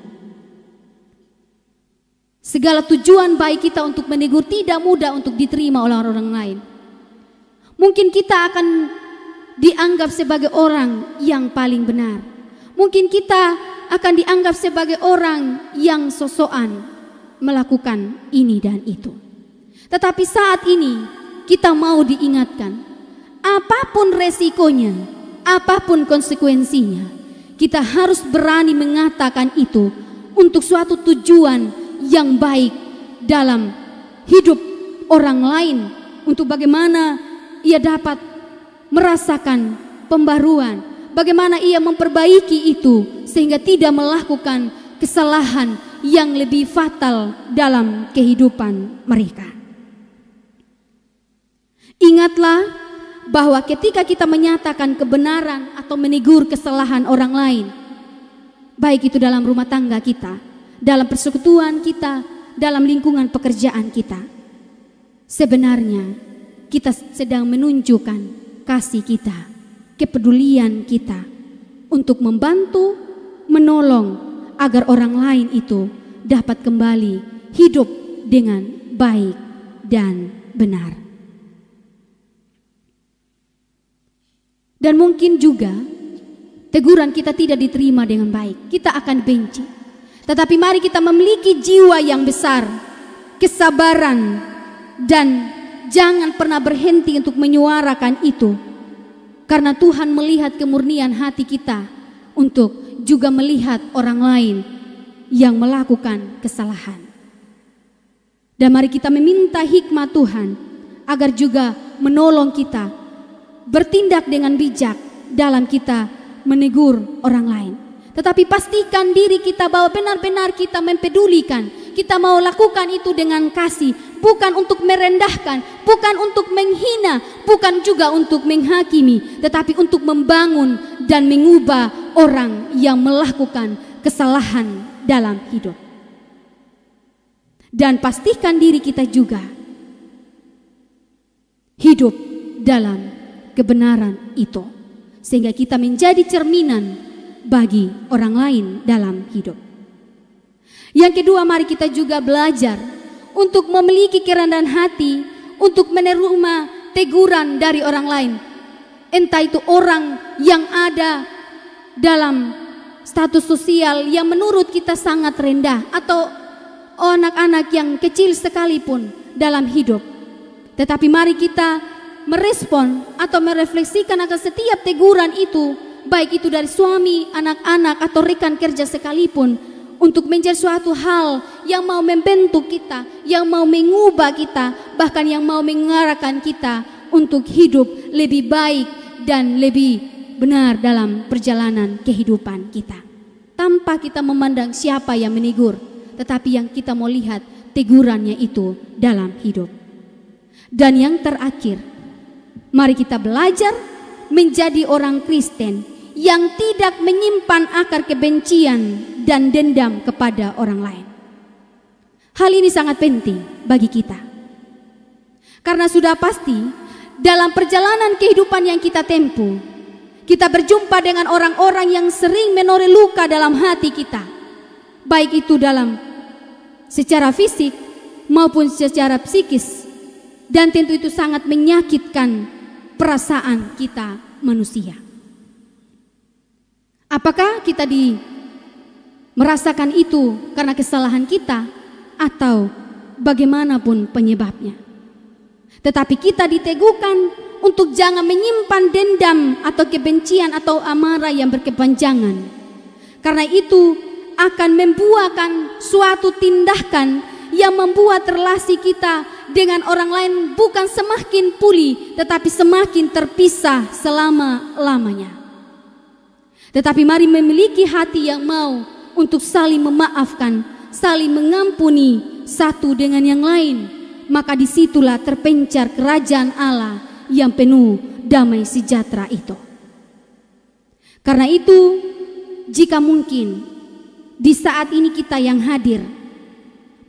Segala tujuan baik kita untuk menegur tidak mudah untuk diterima oleh orang lain. Mungkin kita akan dianggap sebagai orang yang paling benar. Mungkin kita akan dianggap sebagai orang yang sosokan melakukan ini dan itu. Tetapi saat ini kita mau diingatkan, apapun resikonya, apapun konsekuensinya, kita harus berani mengatakan itu untuk suatu tujuan yang baik dalam hidup orang lain, untuk bagaimana ia dapat merasakan pembaruan, bagaimana ia memperbaiki itu sehingga tidak melakukan kesalahan yang lebih fatal dalam kehidupan mereka. Ingatlah bahwa ketika kita menyatakan kebenaran atau menegur kesalahan orang lain, baik itu dalam rumah tangga kita, dalam persekutuan kita, dalam lingkungan pekerjaan kita, sebenarnya kita sedang menunjukkan kasih kita, kepedulian kita untuk membantu, menolong agar orang lain itu dapat kembali hidup dengan baik dan benar. Dan mungkin juga teguran kita tidak diterima dengan baik, kita akan benci. Tetapi mari kita memiliki jiwa yang besar, kesabaran, dan jangan pernah berhenti untuk menyuarakan itu. Karena Tuhan melihat kemurnian hati kita untuk juga melihat orang lain yang melakukan kesalahan. Dan mari kita meminta hikmat Tuhan agar juga menolong kita bertindak dengan bijak dalam kita menegur orang lain. Tetapi pastikan diri kita bahwa benar-benar kita mempedulikan. Kita mau lakukan itu dengan kasih, bukan untuk merendahkan, bukan untuk menghina, bukan juga untuk menghakimi, tetapi untuk membangun dan mengubah orang yang melakukan kesalahan dalam hidup. Dan pastikan diri kita juga hidup dalam kebenaran itu, sehingga kita menjadi cerminan bagi orang lain dalam hidup. Yang kedua, mari kita juga belajar untuk memiliki kerendahan hati, untuk menerima teguran dari orang lain. Entah itu orang yang ada dalam status sosial yang menurut kita sangat rendah, atau anak-anak yang kecil sekalipun dalam hidup. Tetapi mari kita merespon atau merefleksikan akan setiap teguran itu, baik itu dari suami, anak-anak, atau rekan kerja sekalipun, untuk menjadi suatu hal yang mau membentuk kita, yang mau mengubah kita, bahkan yang mau mengarahkan kita untuk hidup lebih baik dan lebih benar dalam perjalanan kehidupan kita. Tanpa kita memandang siapa yang menegur, tetapi yang kita mau lihat tegurannya itu dalam hidup. Dan yang terakhir, mari kita belajar menjadi orang Kristen yang tidak menyimpan akar kebencian dan dendam kepada orang lain. Hal ini sangat penting bagi kita, karena sudah pasti dalam perjalanan kehidupan yang kita tempuh, kita berjumpa dengan orang-orang yang sering menoreh luka dalam hati kita, baik itu dalam secara fisik maupun secara psikis, dan tentu itu sangat menyakitkan perasaan kita manusia. Apakah kita merasakan itu karena kesalahan kita atau bagaimanapun penyebabnya? Tetapi kita diteguhkan untuk jangan menyimpan dendam atau kebencian atau amarah yang berkepanjangan. Karena itu akan membuahkan suatu tindakan yang membuat relasi kita dengan orang lain bukan semakin pulih, tetapi semakin terpisah selama-lamanya. Tetapi mari memiliki hati yang mau untuk saling memaafkan, saling mengampuni satu dengan yang lain. Maka disitulah terpencar kerajaan Allah yang penuh damai sejahtera itu. Karena itu, jika mungkin di saat ini kita yang hadir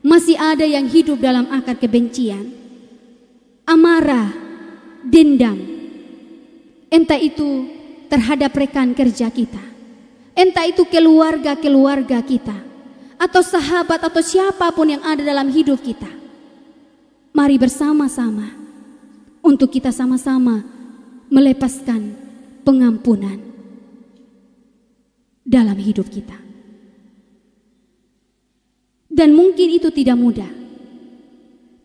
masih ada yang hidup dalam akar kebencian, amarah, dendam, entah itu terhadap rekan kerja kita, entah itu keluarga kita, atau sahabat atau siapapun yang ada dalam hidup kita, mari bersama-sama untuk kita sama-sama melepaskan pengampunan dalam hidup kita. Dan mungkin itu tidak mudah,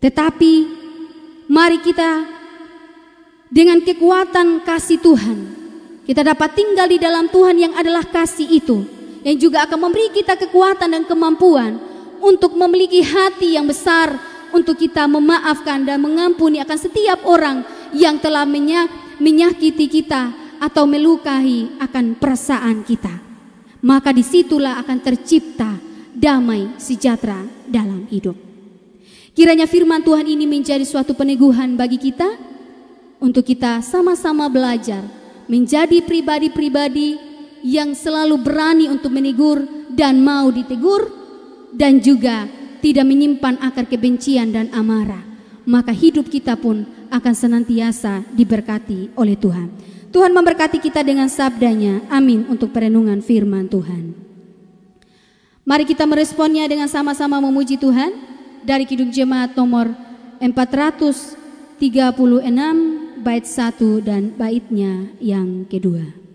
tetapi mari kita dengan kekuatan kasih Tuhan, kita dapat tinggal di dalam Tuhan yang adalah kasih itu, yang juga akan memberi kita kekuatan dan kemampuan untuk memiliki hati yang besar, untuk kita memaafkan dan mengampuni akan setiap orang yang telah menyakiti kita atau melukai akan perasaan kita. Maka disitulah akan tercipta damai sejahtera dalam hidup. Kiranya firman Tuhan ini menjadi suatu peneguhan bagi kita, untuk kita sama-sama belajar menjadi pribadi-pribadi yang selalu berani untuk menegur dan mau ditegur, dan juga tidak menyimpan akar kebencian dan amarah. Maka hidup kita pun akan senantiasa diberkati oleh Tuhan. Tuhan memberkati kita dengan sabdanya. Amin untuk perenungan firman Tuhan. Mari kita meresponnya dengan sama-sama memuji Tuhan dari Kidung Jemaat nomor 436 bait 1 dan baitnya yang kedua.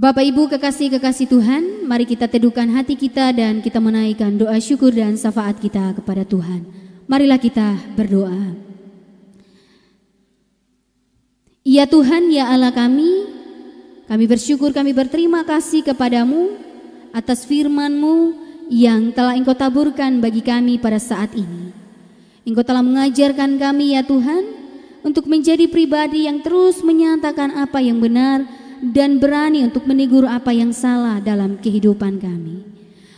Bapak Ibu kekasih-kekasih Tuhan, mari kita teduhkan hati kita dan kita menaikkan doa syukur dan syafaat kita kepada Tuhan. Marilah kita berdoa. Ya Tuhan, ya Allah kami bersyukur, kami berterima kasih kepadamu atas firman-Mu yang telah Engkau taburkan bagi kami pada saat ini. Engkau telah mengajarkan kami ya Tuhan untuk menjadi pribadi yang terus menyatakan apa yang benar dan berani untuk menegur apa yang salah dalam kehidupan kami.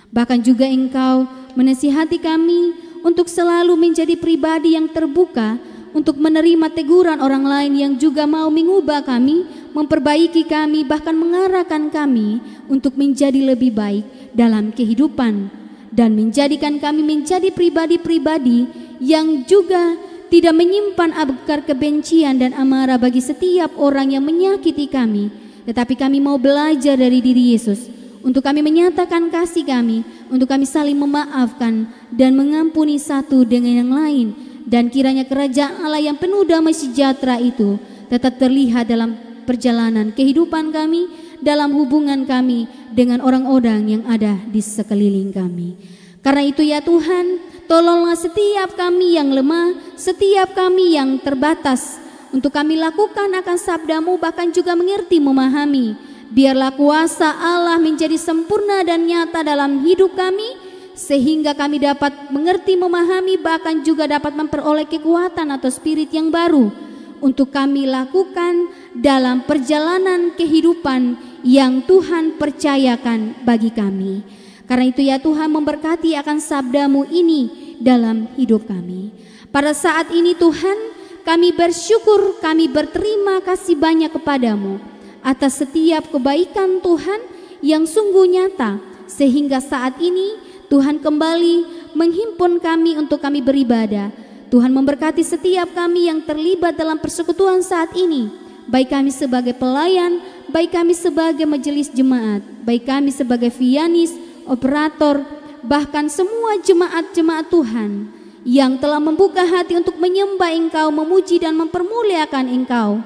Bahkan juga Engkau menasihati kami untuk selalu menjadi pribadi yang terbuka untuk menerima teguran orang lain yang juga mau mengubah kami, memperbaiki kami, bahkan mengarahkan kami untuk menjadi lebih baik dalam kehidupan dan menjadikan kami menjadi pribadi-pribadi yang juga tidak menyimpan akar kebencian dan amarah bagi setiap orang yang menyakiti kami. Tetapi kami mau belajar dari diri Yesus untuk kami menyatakan kasih kami, untuk kami saling memaafkan dan mengampuni satu dengan yang lain. Dan kiranya kerajaan Allah yang penuh damai sejahtera itu tetap terlihat dalam perjalanan kehidupan kami, dalam hubungan kami dengan orang-orang yang ada di sekeliling kami. Karena itu ya Tuhan, tolonglah setiap kami yang lemah, setiap kami yang terbatas, untuk kami lakukan akan sabda-Mu, bahkan juga mengerti, memahami. Biarlah kuasa Allah menjadi sempurna dan nyata dalam hidup kami, sehingga kami dapat mengerti, memahami, bahkan juga dapat memperoleh kekuatan atau spirit yang baru untuk kami lakukan dalam perjalanan kehidupan yang Tuhan percayakan bagi kami. Karena itu ya Tuhan, memberkati akan sabda-Mu ini dalam hidup kami. Pada saat ini Tuhan, kami bersyukur, kami berterima kasih banyak kepadamu atas setiap kebaikan Tuhan yang sungguh nyata, sehingga saat ini Tuhan kembali menghimpun kami untuk kami beribadah. Tuhan memberkati setiap kami yang terlibat dalam persekutuan saat ini, baik kami sebagai pelayan, baik kami sebagai majelis jemaat, baik kami sebagai vianis, operator, bahkan semua jemaat-jemaat Tuhan yang telah membuka hati untuk menyembah Engkau, memuji dan mempermuliakan Engkau.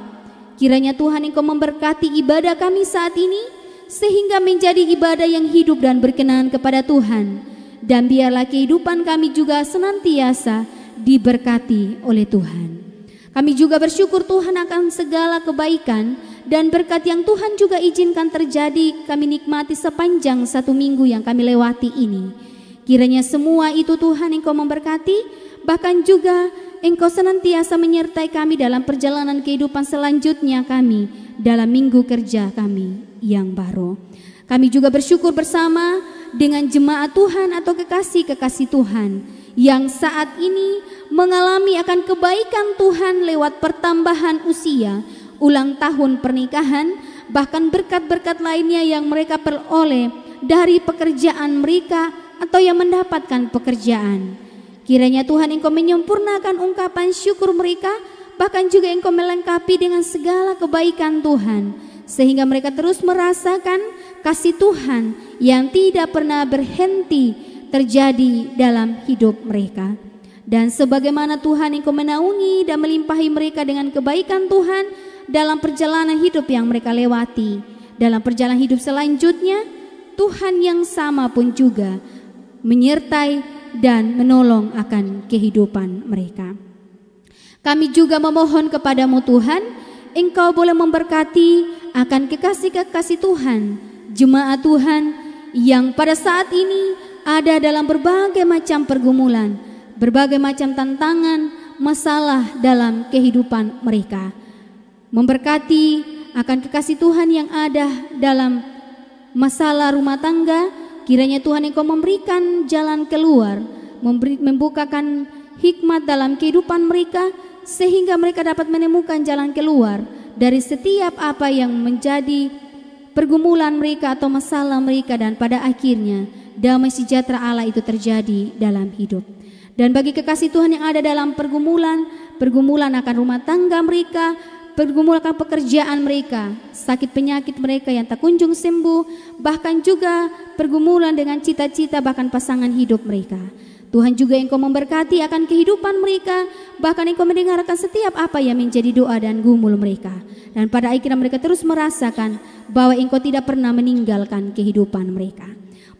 Kiranya Tuhan Engkau memberkati ibadah kami saat ini, sehingga menjadi ibadah yang hidup dan berkenan kepada Tuhan. Dan biarlah kehidupan kami juga senantiasa diberkati oleh Tuhan. Kami juga bersyukur Tuhan akan segala kebaikan dan berkat yang Tuhan juga izinkan terjadi kami nikmati sepanjang 1 minggu yang kami lewati ini. Kiranya semua itu Tuhan Engkau memberkati, bahkan juga Engkau senantiasa menyertai kami dalam perjalanan kehidupan selanjutnya kami dalam minggu kerja kami yang baru. Kami juga bersyukur bersama dengan jemaat Tuhan atau kekasih-kekasih Tuhan yang saat ini mengalami akan kebaikan Tuhan lewat pertambahan usia, ulang tahun pernikahan, bahkan berkat-berkat lainnya yang mereka peroleh dari pekerjaan mereka atau yang mendapatkan pekerjaan. Kiranya Tuhan Engkau menyempurnakan ungkapan syukur mereka, bahkan juga Engkau melengkapi dengan segala kebaikan Tuhan, sehingga mereka terus merasakan kasih Tuhan yang tidak pernah berhenti terjadi dalam hidup mereka. Dan sebagaimana Tuhan Engkau menaungi dan melimpahi mereka dengan kebaikan Tuhan dalam perjalanan hidup yang mereka lewati, dalam perjalanan hidup selanjutnya, Tuhan yang sama pun juga menyertai dan menolong akan kehidupan mereka. Kami juga memohon kepadamu Tuhan, Engkau boleh memberkati akan kekasih-kekasih Tuhan, jemaat Tuhan yang pada saat ini ada dalam berbagai macam pergumulan, berbagai macam tantangan, masalah dalam kehidupan mereka. Memberkati akan kekasih Tuhan yang ada dalam masalah rumah tangga, kiranya Tuhan Engkau memberikan jalan keluar, membukakan hikmat dalam kehidupan mereka, sehingga mereka dapat menemukan jalan keluar dari setiap apa yang menjadi pergumulan mereka atau masalah mereka, dan pada akhirnya damai sejahtera Allah itu terjadi dalam hidup. Dan bagi kekasih Tuhan yang ada dalam pergumulan akan rumah tangga mereka, pergumulan akan pekerjaan mereka, sakit penyakit mereka yang tak kunjung sembuh, bahkan juga pergumulan dengan cita-cita bahkan pasangan hidup mereka. Tuhan juga Engkau memberkati akan kehidupan mereka, bahkan Engkau mendengarkan setiap apa yang menjadi doa dan gumul mereka. Dan pada akhirnya mereka terus merasakan bahwa Engkau tidak pernah meninggalkan kehidupan mereka.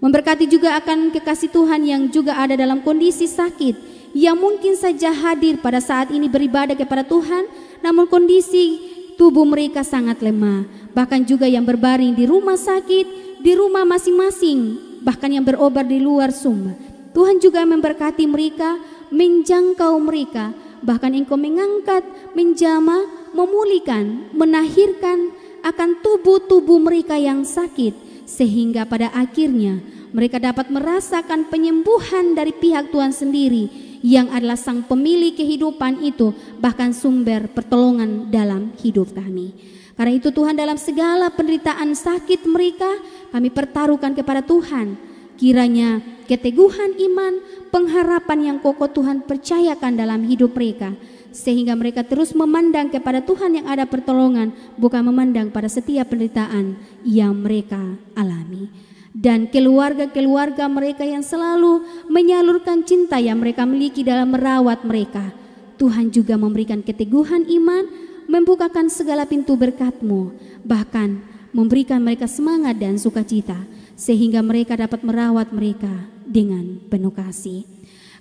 Memberkati juga akan kekasih Tuhan yang juga ada dalam kondisi sakit, yang mungkin saja hadir pada saat ini beribadah kepada Tuhan, namun kondisi tubuh mereka sangat lemah. Bahkan juga yang berbaring di rumah sakit, di rumah masing-masing, bahkan yang berobat di luar Sumba. Tuhan juga memberkati mereka, menjangkau mereka, bahkan Engkau mengangkat, menjamah, memulihkan, menahirkan akan tubuh-tubuh mereka yang sakit, sehingga pada akhirnya mereka dapat merasakan penyembuhan dari pihak Tuhan sendiri yang adalah sang pemilik kehidupan itu, bahkan sumber pertolongan dalam hidup kami. Karena itu Tuhan, dalam segala penderitaan sakit mereka, kami pertaruhkan kepada Tuhan. Kiranya keteguhan iman, pengharapan yang kokoh Tuhan percayakan dalam hidup mereka, sehingga mereka terus memandang kepada Tuhan yang ada pertolongan, bukan memandang pada setiap penderitaan yang mereka alami. Dan keluarga-keluarga mereka yang selalu menyalurkan cinta yang mereka miliki dalam merawat mereka, Tuhan juga memberikan keteguhan iman, membukakan segala pintu berkat-Mu, bahkan memberikan mereka semangat dan sukacita, sehingga mereka dapat merawat mereka dengan penuh kasih.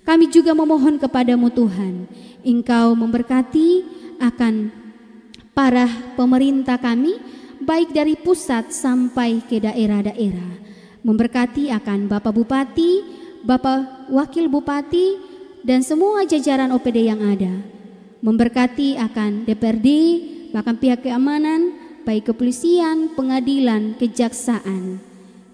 Kami juga memohon kepadamu Tuhan, Engkau memberkati akan para pemerintah kami, baik dari pusat sampai ke daerah-daerah. Memberkati akan Bapak Bupati, Bapak Wakil Bupati, dan semua jajaran OPD yang ada. Memberkati akan DPRD, bahkan pihak keamanan, baik kepolisian, pengadilan, kejaksaan.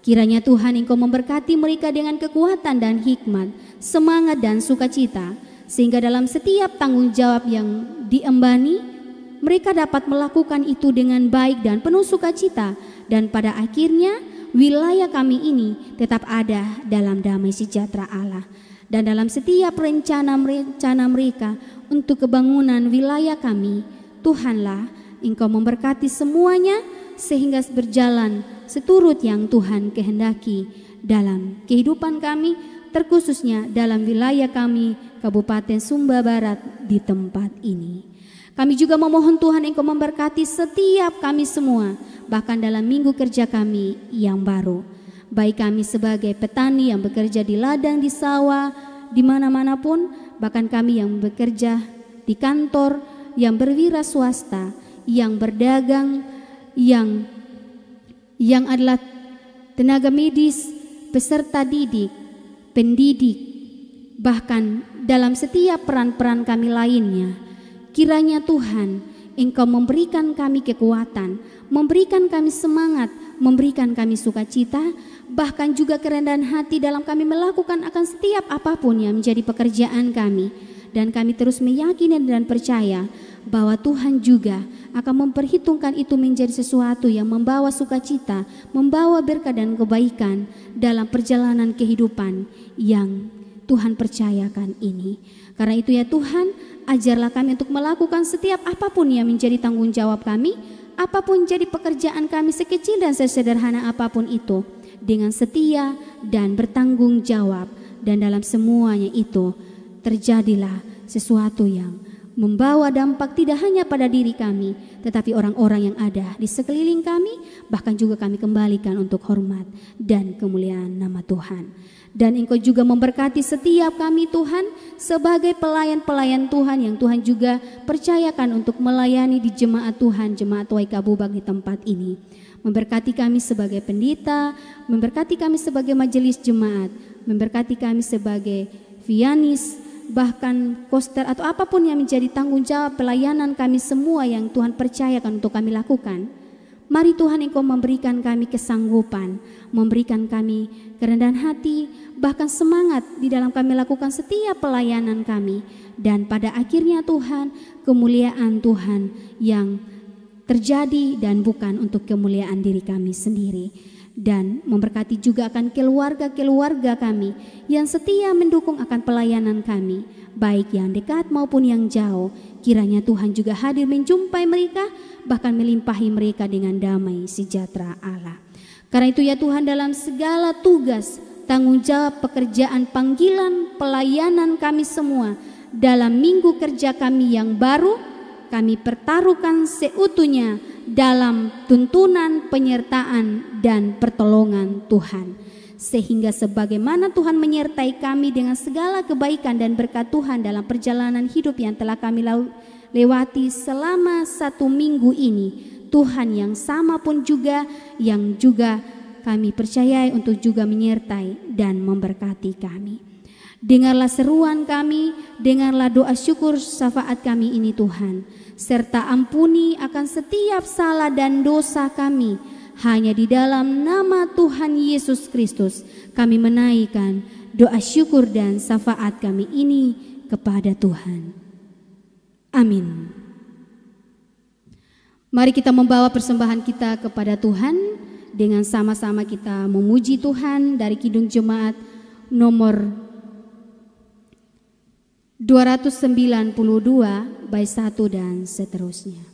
Kiranya Tuhan Engkau memberkati mereka dengan kekuatan dan hikmat, semangat dan sukacita, sehingga dalam setiap tanggung jawab yang diembani, mereka dapat melakukan itu dengan baik dan penuh sukacita, dan pada akhirnya wilayah kami ini tetap ada dalam damai sejahtera Allah. Dan dalam setiap rencana mereka untuk kebangunan wilayah kami, Tuhanlah Engkau memberkati semuanya, sehingga berjalan seturut yang Tuhan kehendaki, dalam kehidupan kami, terkhususnya dalam wilayah kami, Kabupaten Sumba Barat di tempat ini. Kami juga memohon Tuhan Engkau memberkati setiap kami semua, bahkan dalam minggu kerja kami yang baru. Baik kami sebagai petani yang bekerja di ladang, di sawah, di mana-mana pun, bahkan kami yang bekerja di kantor, yang berwira swasta, yang berdagang, yang adalah tenaga medis, peserta didik, pendidik, bahkan dalam setiap peran-peran kami lainnya. Kiranya Tuhan Engkau memberikan kami kekuatan, memberikan kami semangat, memberikan kami sukacita, bahkan juga kerendahan hati dalam kami melakukan akan setiap apapun yang menjadi pekerjaan kami. Dan kami terus meyakini dan percaya bahwa Tuhan juga akan memperhitungkan itu menjadi sesuatu yang membawa sukacita, membawa berkah dan kebaikan dalam perjalanan kehidupan yang Tuhan percayakan ini. Karena itu ya Tuhan, ajarlah kami untuk melakukan setiap apapun yang menjadi tanggung jawab kami, apapun jadi pekerjaan kami sekecil dan sesederhana apapun itu, dengan setia dan bertanggung jawab. Dan dalam semuanya itu terjadilah sesuatu yang membawa dampak tidak hanya pada diri kami, tetapi orang-orang yang ada di sekeliling kami, bahkan juga kami kembalikan untuk hormat dan kemuliaan nama Tuhan. Dan Engkau juga memberkati setiap kami Tuhan sebagai pelayan-pelayan Tuhan yang Tuhan juga percayakan untuk melayani di jemaat Tuhan, jemaat YK Bubak di tempat ini. Memberkati kami sebagai pendeta, memberkati kami sebagai majelis jemaat, memberkati kami sebagai vianis, bahkan koster atau apapun yang menjadi tanggung jawab pelayanan kami semua yang Tuhan percayakan untuk kami lakukan. Mari Tuhan Engkau memberikan kami kesanggupan, memberikan kami kerendahan hati, bahkan semangat di dalam kami lakukan setiap pelayanan kami. Dan pada akhirnya Tuhan, kemuliaan Tuhan yang terjadi dan bukan untuk kemuliaan diri kami sendiri. Dan memberkati juga akan keluarga-keluarga kami yang setia mendukung akan pelayanan kami, baik yang dekat maupun yang jauh. Kiranya Tuhan juga hadir menjumpai mereka, bahkan melimpahi mereka dengan damai sejahtera Allah. Karena itu ya Tuhan, dalam segala tugas, tanggung jawab, pekerjaan, panggilan, pelayanan kami semua dalam minggu kerja kami yang baru, kami pertaruhkan seutuhnya dalam tuntunan, penyertaan, dan pertolongan Tuhan. Sehingga sebagaimana Tuhan menyertai kami dengan segala kebaikan dan berkat Tuhan dalam perjalanan hidup yang telah kami lewati selama 1 minggu ini, Tuhan yang sama pun juga yang juga kami percayai untuk juga menyertai dan memberkati kami. Dengarlah seruan kami, dengarlah doa syukur syafaat kami ini Tuhan, serta ampuni akan setiap salah dan dosa kami. Hanya di dalam nama Tuhan Yesus Kristus kami menaikkan doa syukur dan syafaat kami ini kepada Tuhan. Amin. Mari kita membawa persembahan kita kepada Tuhan dengan sama-sama kita memuji Tuhan dari Kidung Jemaat nomor 292 bait 1 dan seterusnya.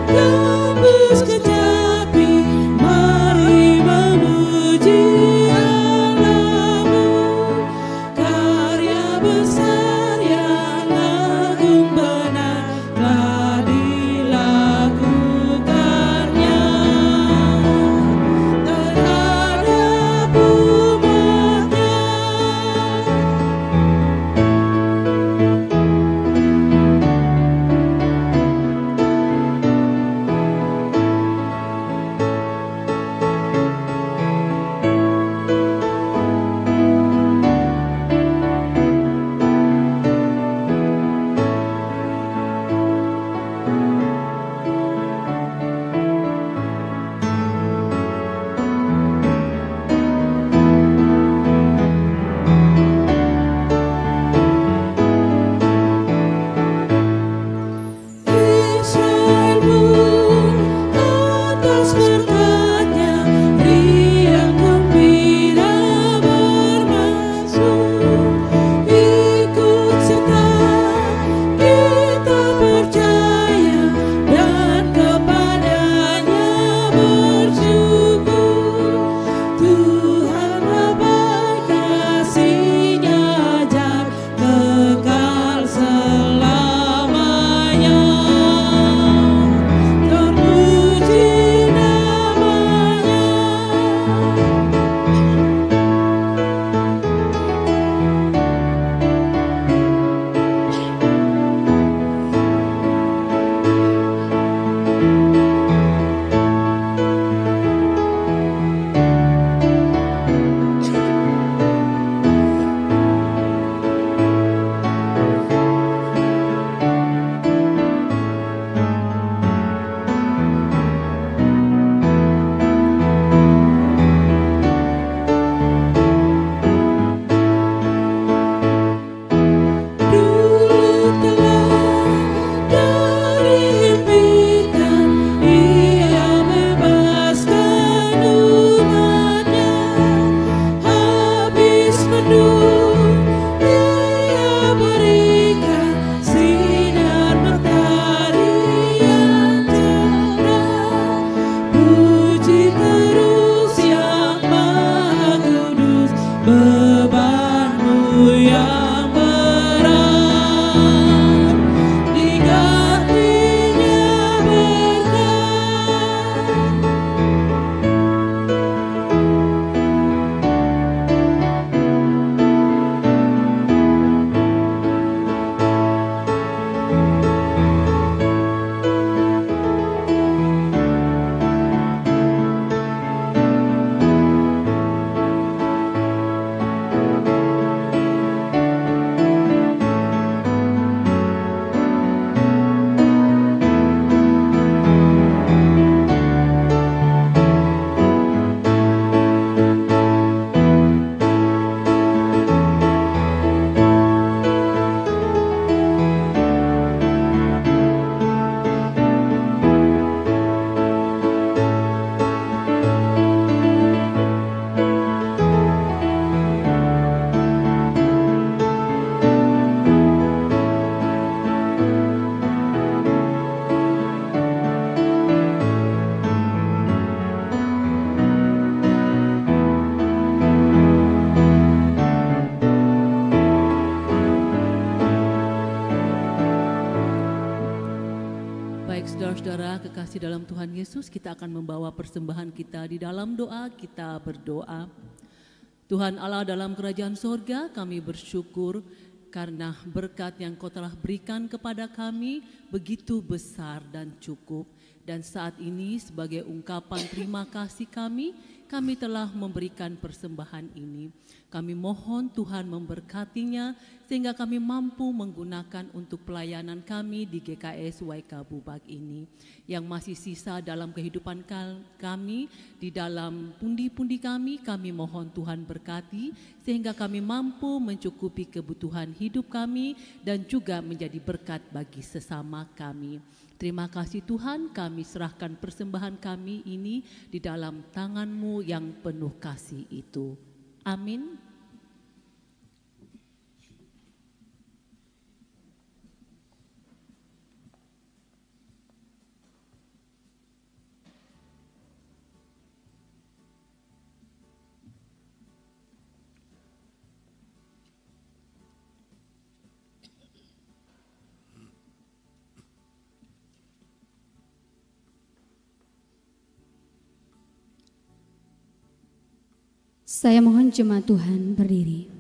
Tembus kecapi Baik saudara-saudara kekasih dalam Tuhan Yesus, kita akan membawa persembahan kita di dalam doa. Kita berdoa. Tuhan Allah dalam kerajaan sorga, kami bersyukur karena berkat yang Kau telah berikan kepada kami begitu besar dan cukup. Dan saat ini sebagai ungkapan terima kasih kami telah memberikan persembahan ini. Kami mohon Tuhan memberkatinya sehingga kami mampu menggunakan untuk pelayanan kami di GKS YK Bubak ini. Yang masih sisa dalam kehidupan kami, di dalam pundi-pundi kami mohon Tuhan berkati sehingga kami mampu mencukupi kebutuhan hidup kami dan juga menjadi berkat bagi sesama kami. Terima kasih Tuhan, kami serahkan persembahan kami ini di dalam tangan-Mu yang penuh kasih itu. Amin. Saya mohon jemaat Tuhan berdiri.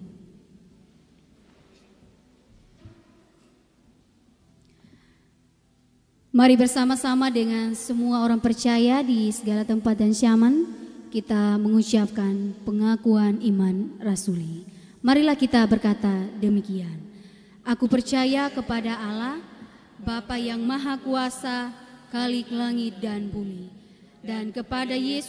Mari bersama-sama dengan semua orang percaya di segala tempat dan zaman kita mengucapkan pengakuan iman rasuli. Marilah kita berkata demikian. Aku percaya kepada Allah, Bapa yang Maha Kuasa, Khalik langit dan bumi, dan kepada Yesus